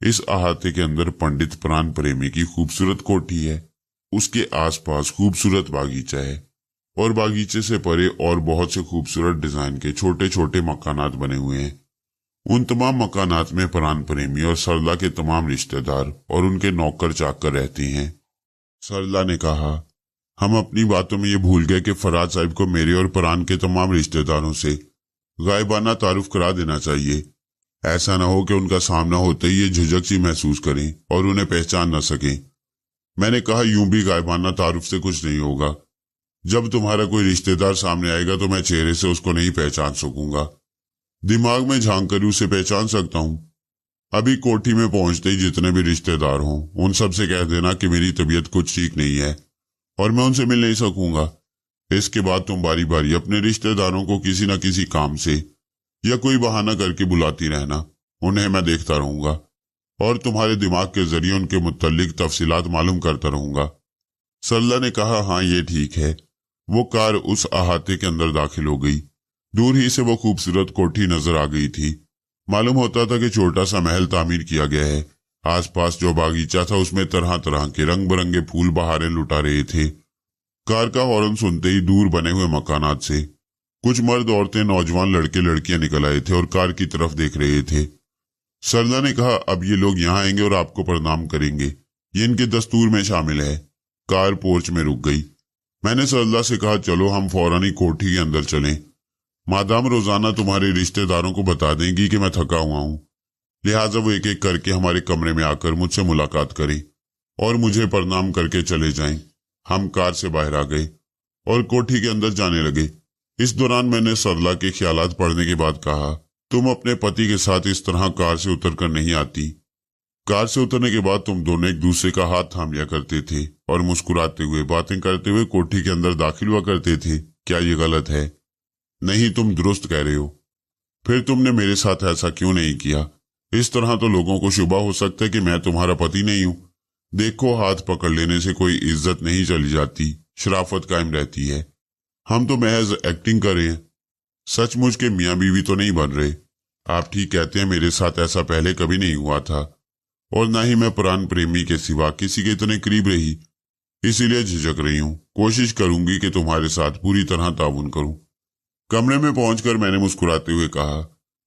इस अहाते के अंदर पंडित प्राण प्रेमी की खूबसूरत कोठी है। उसके आसपास खूबसूरत बागीचा है और बागीचे से परे और बहुत से खूबसूरत डिजाइन के छोटे छोटे मकानात बने हुए हैं। उन तमाम मकानात में प्राण प्रेमी और सरला के तमाम रिश्तेदार और उनके नौकर चाकर रहते हैं। सरला ने कहा, हम अपनी बातों में ये भूल गए कि फरहाद साहिब को मेरे और प्राण के तमाम रिश्तेदारों से गायबाना तारुफ करा देना चाहिए। ऐसा न हो कि उनका सामना होते ही ये झिझक सी महसूस करें और उन्हें पहचान न सकें। मैंने कहा, यूं भी गायबाना तारुफ से कुछ नहीं होगा। जब तुम्हारा कोई रिश्तेदार सामने आएगा तो मैं चेहरे से उसको नहीं पहचान सकूंगा, दिमाग में झांक कर उसे पहचान सकता हूं। अभी कोठी में पहुंचते ही जितने भी रिश्तेदार हों उन सब से कह देना कि मेरी तबीयत कुछ ठीक नहीं है और मैं उनसे मिल नहीं सकूंगा। इसके बाद तुम बारी बारी अपने रिश्तेदारों को किसी न किसी काम से या कोई बहाना करके बुलाती रहना, उन्हें मैं देखता रहूंगा। और तुम्हारे दिमाग के जरिए उनके मुत्तल्लिक तफसीलात मालूम करता रहूंगा। सरला ने कहा, हाँ ये ठीक है। वो कार उस अहाते के अंदर दाखिल हो गई। दूर ही से वो खूबसूरत कोठी नजर आ गई थी। मालूम होता था कि छोटा सा महल तामीर किया गया है। आसपास जो बागीचा था उसमें तरह तरह के रंग बिरंगे फूल बहारें लुटा रहे थे। कार का हॉर्न सुनते ही दूर बने हुए मकानात से कुछ मर्द, औरतें, नौजवान लड़के लड़कियां निकल आए थे और कार की तरफ देख रहे थे। सरला ने कहा, अब ये लोग यहाँ आएंगे और आपको प्रणाम करेंगे, ये इनके दस्तूर में शामिल है। कार पोर्च में रुक गई। मैंने सरला से कहा, चलो हम फौरन ही कोठी के अंदर चलें। मादाम रोजाना तुम्हारे रिश्तेदारों को बता देंगी कि मैं थका हुआ हूं, लिहाजा वो एक एक करके हमारे कमरे में आकर मुझसे मुलाकात करें और मुझे प्रणाम करके चले जाएं। हम कार से बाहर आ गए और कोठी के अंदर जाने लगे। इस दौरान मैंने सरला के ख्यालात पढ़ने के बाद कहा, तुम अपने पति के साथ इस तरह कार से उतर कर नहीं आती। कार से उतरने के बाद तुम दोनों एक दूसरे का हाथ थाम लिया करते थे और मुस्कुराते हुए, बातें करते हुए कोठी के अंदर दाखिल हुआ करते थे। क्या ये गलत है? नहीं, तुम दुरुस्त कह रहे हो। फिर तुमने मेरे साथ ऐसा क्यों नहीं किया? इस तरह तो लोगों को शुबा हो सकता है कि मैं तुम्हारा पति नहीं हूं। देखो, हाथ पकड़ लेने से कोई इज्जत नहीं चली जाती, शराफत कायम रहती है। हम तो महज एक्टिंग कर रहे हैं, सचमुच के मियाँ बीवी तो नहीं बन रहे। आप ठीक कहते हैं, मेरे साथ ऐसा पहले कभी नहीं हुआ था और ना ही मैं प्राण प्रेमी के सिवा किसी के इतने करीब रही, इसीलिए झिझक रही हूं। कोशिश करूंगी कि तुम्हारे साथ पूरी तरह ताउन करूं। कमरे में पहुंचकर मैंने मुस्कुराते हुए कहा,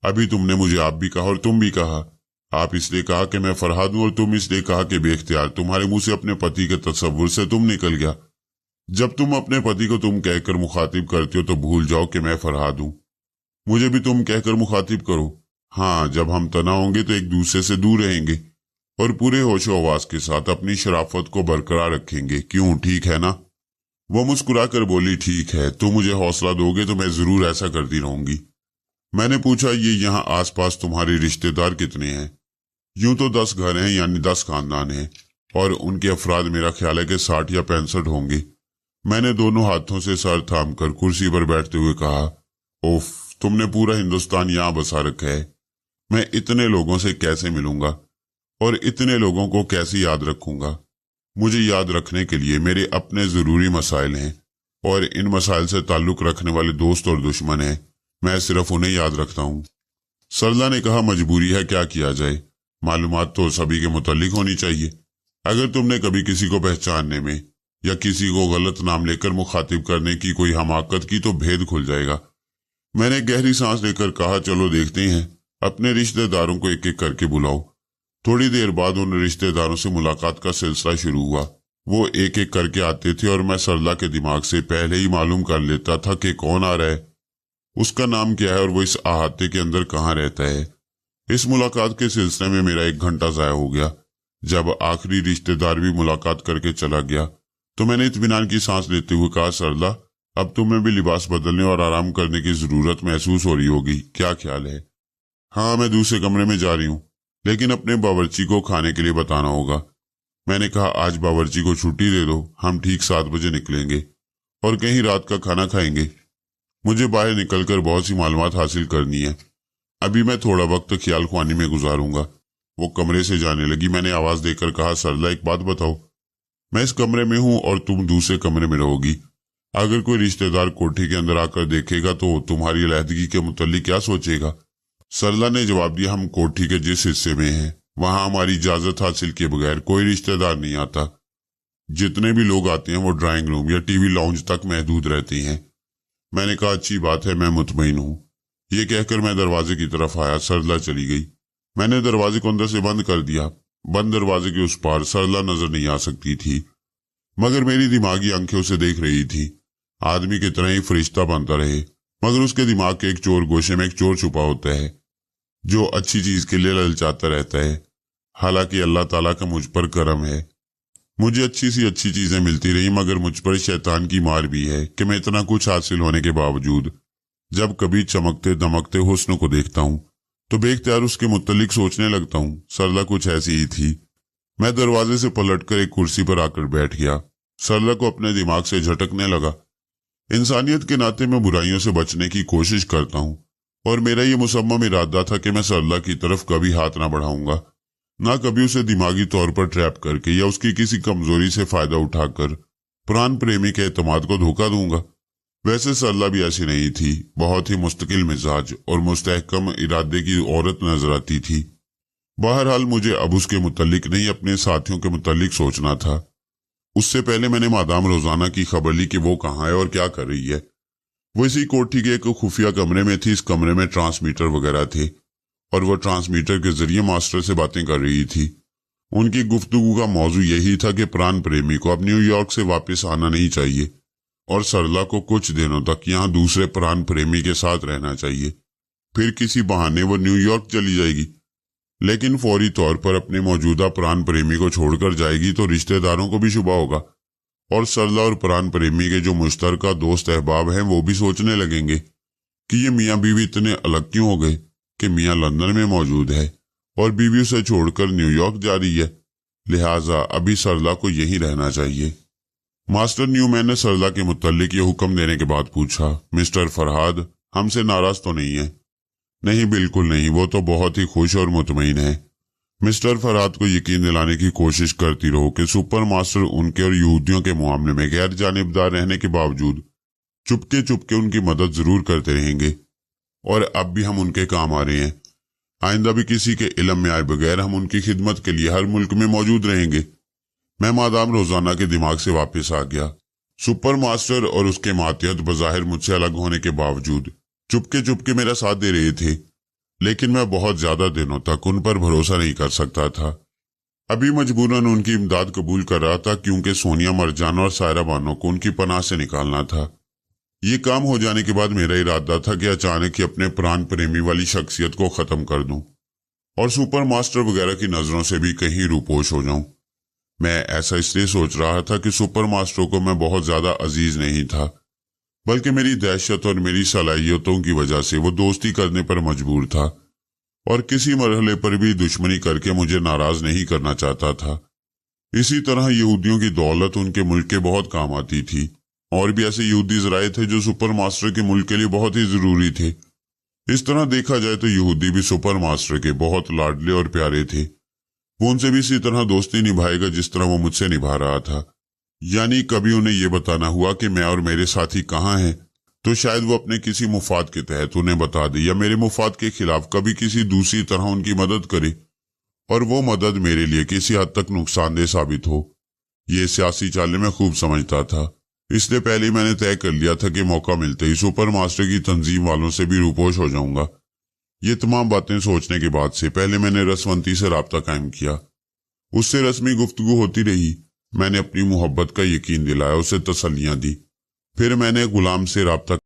अभी तुमने मुझे आप भी कहा और तुम भी कहा। आप इसलिए कहा कि मैं फरहाद हूं और तुम इसलिए कहा कि बेख्तियार तुम्हारे मुंह से अपने पति के तस्वुर से तुम निकल गया। जब तुम अपने पति को तुम कहकर मुखातिब करते हो तो भूल जाओ कि मैं फरहाद हूं। मुझे भी तुम कहकर मुखातिब करो। हाँ, जब हम तना होंगे तो एक दूसरे से दूर रहेंगे और पूरे होशो हवास के साथ अपनी शराफत को बरकरार रखेंगे। क्यों, ठीक है ना? वो मुस्कुराकर बोली, ठीक है, तुम मुझे हौसला दोगे तो मैं जरूर ऐसा करती रहूंगी। मैंने पूछा, ये यहाँ आसपास तुम्हारे रिश्तेदार कितने हैं? यूं तो 10 घर हैं, यानी 10 खानदान हैं, और उनके अफराद मेरा ख्याल है कि 60 या 65 होंगे। मैंने दोनों हाथों से सर थाम कर कुर्सी पर बैठते हुए कहा, ओफ, तुमने पूरा हिंदुस्तान यहाँ बसा रखा है। मैं इतने लोगों से कैसे मिलूंगा और इतने लोगों को कैसे याद रखूंगा? मुझे याद रखने के लिए मेरे अपने जरूरी मसाइल हैं और इन मसाइल से ताल्लुक रखने वाले दोस्त और दुश्मन हैं। मैं सिर्फ उन्हें याद रखता हूँ। सरला ने कहा, मजबूरी है, क्या किया जाए? मालूमात तो सभी के मुतालिक होनी चाहिए। अगर तुमने कभी किसी को पहचानने में या किसी को गलत नाम लेकर मुखातिब करने की कोई हमाकत की तो भेद खुल जाएगा। मैंने गहरी सांस लेकर कहा, चलो देखते हैं, अपने रिश्तेदारों को एक एक करके बुलाओ। थोड़ी देर बाद उन रिश्तेदारों से मुलाकात का सिलसिला शुरू हुआ। वो एक एक करके आते थे और मैं सरला के दिमाग से पहले ही मालूम कर लेता था कि कौन आ रहा है, उसका नाम क्या है और वो इस अहाते के अंदर कहाँ रहता है। इस मुलाकात के सिलसिले में मेरा 1 घंटा जाया हो गया। जब आखिरी रिश्तेदार भी मुलाकात करके चला गया तो मैंने इत्मीनान की सांस लेते हुए कहा, सरला, अब तुम्हें भी लिबास बदलने और आराम करने की जरूरत महसूस हो रही होगी, क्या ख्याल है? हाँ, मैं दूसरे कमरे में जा रही हूँ, लेकिन अपने बावर्ची को खाने के लिए बताना होगा। मैंने कहा, आज बावर्ची को छुट्टी दे दो, हम ठीक 7 बजे निकलेंगे और कहीं रात का खाना खाएंगे। मुझे बाहर निकलकर बहुत सी मालूमात हासिल करनी है। अभी मैं थोड़ा वक्त ख्याल ख्वानी में गुजारूंगा। वो कमरे से जाने लगी। मैंने आवाज देकर कहा, सरला, एक बात बताओ, मैं इस कमरे में हूं और तुम दूसरे कमरे में रहोगी। अगर कोई रिश्तेदार कोठी के अंदर आकर देखेगा तो तुम्हारी अलहदगी के मुतालिक क्या सोचेगा? सरला ने जवाब दिया, हम कोठी के जिस हिस्से में हैं वहां हमारी इजाजत हासिल किए बगैर कोई रिश्तेदार नहीं आता। जितने भी लोग आते हैं वो ड्राइंग रूम या टीवी लाउंज तक महदूद रहते हैं। मैंने कहा, अच्छी बात है, मैं मुतमईन हूं। ये कहकर मैं दरवाजे की तरफ आया। सरला चली गई। मैंने दरवाजे को अंदर से बंद कर दिया। बंद दरवाजे के उस पार सरला नजर नहीं आ सकती थी, मगर मेरी दिमागी आंखें उसे देख रही थी। आदमी की तरह ही फरिश्ता बनता रहे, मगर उसके दिमाग के एक चोर गोशे में एक चोर छुपा होता है जो अच्छी चीज के लिए ललचाता रहता है। हालांकि अल्लाह ताला का मुझ पर करम है, मुझे अच्छी सी अच्छी चीजें मिलती रही, मगर मुझ पर शैतान की मार भी है कि मैं इतना कुछ हासिल होने के बावजूद जब कभी चमकते दमकते हुस्न को देखता हूँ तो बेख्तियार उसके मुत्तलिक सोचने लगता हूँ। सरला कुछ ऐसी ही थी। मैं दरवाजे से पलटकर एक कुर्सी पर आकर बैठ गया। सरला को अपने दिमाग से झटकने लगा। इंसानियत के नाते मैं बुराइयों से बचने की कोशिश करता हूँ और मेरा ये मुसम्मम इरादा था कि मैं सरला की तरफ कभी हाथ ना बढ़ाऊंगा। ना कभी उसे दिमागी तौर पर ट्रैप करके या उसकी किसी कमजोरी से फायदा उठाकर प्राण प्रेमी के एतमाद को धोखा दूंगा। वैसे सरला भी ऐसी नहीं थी, बहुत ही मुस्तकिल मिजाज और मुस्तहकम इरादे की औरत नजर आती थी। बहरहाल मुझे अब उसके मुतल्लिक नहीं अपने साथियों के मुतल्लिक सोचना था। उससे पहले मैंने मादाम रोजाना की खबर ली कि वो कहाँ है और क्या कर रही है। वो इसी कोठी के एक खुफिया कमरे में थी। इस कमरे में ट्रांसमीटर वगैरह थे और वो ट्रांसमीटर के जरिए मास्टर से बातें कर रही थी। उनकी गुफ्तगू का मौजू यही था कि प्राण प्रेमी को अब न्यूयॉर्क से वापस आना नहीं चाहिए और सरला को कुछ दिनों तक यहाँ दूसरे प्राण प्रेमी के साथ रहना चाहिए। फिर किसी बहाने वो न्यूयॉर्क चली जाएगी, लेकिन फौरी तौर पर अपने मौजूदा प्राण प्रेमी को छोड़कर जाएगी तो रिश्तेदारों को भी शुबा होगा और सरला और प्राण प्रेमी के जो मुश्तरका दोस्त अहबाब हैं वो भी सोचने लगेंगे कि ये मियाँ बीवी इतने अलग क्यों हो गए कि मियाँ लंदन में मौजूद है और बीवी उसे छोड़कर न्यूयॉर्क जा रही है। लिहाजा अभी सरला को यहीं रहना चाहिए। मास्टर न्यूमैन ने सरला के मुतल्लिक ये हुक्म देने के बाद पूछा, मिस्टर फरहाद हमसे नाराज तो नहीं है? नहीं, बिल्कुल नहीं, वो तो बहुत ही खुश और मुतमईन है। मिस्टर फरहाद को यकीन दिलाने की कोशिश करती रहो कि सुपर मास्टर उनके और यहूदियों के मामले में गैर जानिबदार रहने के बावजूद चुपके चुपके उनकी मदद जरूर करते रहेंगे और अब भी हम उनके काम आ रहे हैं। आइंदा भी किसी के इल्म में आए बगैर हम उनकी खिदमत के लिए हर मुल्क में मौजूद रहेंगे। मैं मादाम रोजाना के दिमाग से वापस आ गया। सुपर मास्टर और उसके मातियत बज़ाहिर मुझसे अलग होने के बावजूद चुपके चुपके मेरा साथ दे रहे थे, लेकिन मैं बहुत ज्यादा दिनों तक उन पर भरोसा नहीं कर सकता था। अभी मजबूरन उनकी इमदाद कबूल कर रहा था क्योंकि सोनिया मरजाना और सायरा बानो को उनकी पनाह से निकालना था। ये काम हो जाने के बाद मेरा इरादा था कि अचानक ही अपने प्राण प्रेमी वाली शख्सियत को खत्म कर दूं और सुपर मास्टर वगैरह की नजरों से भी कहीं रूपोश हो जाऊं। मैं ऐसा इसलिए सोच रहा था कि सुपर मास्टर को मैं बहुत ज्यादा अजीज नहीं था, बल्कि मेरी दहशत और मेरी सलाहियतों की वजह से वो दोस्ती करने पर मजबूर था और किसी मरहले पर भी दुश्मनी करके मुझे नाराज नहीं करना चाहता था। इसी तरह यहूदियों की दौलत उनके मुल्क के बहुत काम आती थी और भी ऐसे यहूदी ज़राए थे जो सुपर मास्टर के मुल्क के लिए बहुत ही जरूरी थे। इस तरह देखा जाए तो यहूदी भी सुपर मास्टर के बहुत लाडले और प्यारे थे। वो उनसे भी इसी तरह दोस्ती निभाएगा जिस तरह वो मुझसे निभा रहा था। यानी कभी उन्हें यह बताना हुआ कि मैं और मेरे साथी कहाँ हैं तो शायद वो अपने किसी मुफाद के तहत उन्हें बता दे या मेरे मुफाद के खिलाफ कभी किसी दूसरी तरह उनकी मदद करे और वो मदद मेरे लिए किसी हद तक नुकसानदेह साबित हो। ये सियासी चालें मैं खूब समझता था, इसलिए पहले ही मैंने तय कर लिया था कि मौका मिलते ही सुपर मास्टर की तंजीम वालों से भी रूपोश हो जाऊंगा। ये तमाम बातें सोचने के बाद से पहले मैंने रसवंती से राब्ता कायम किया। उससे रस्मी गुफ्तगू होती रही। मैंने अपनी मोहब्बत का यकीन दिलाया, उसे तसल्लियां दी। फिर मैंने गुलाम से राब्ता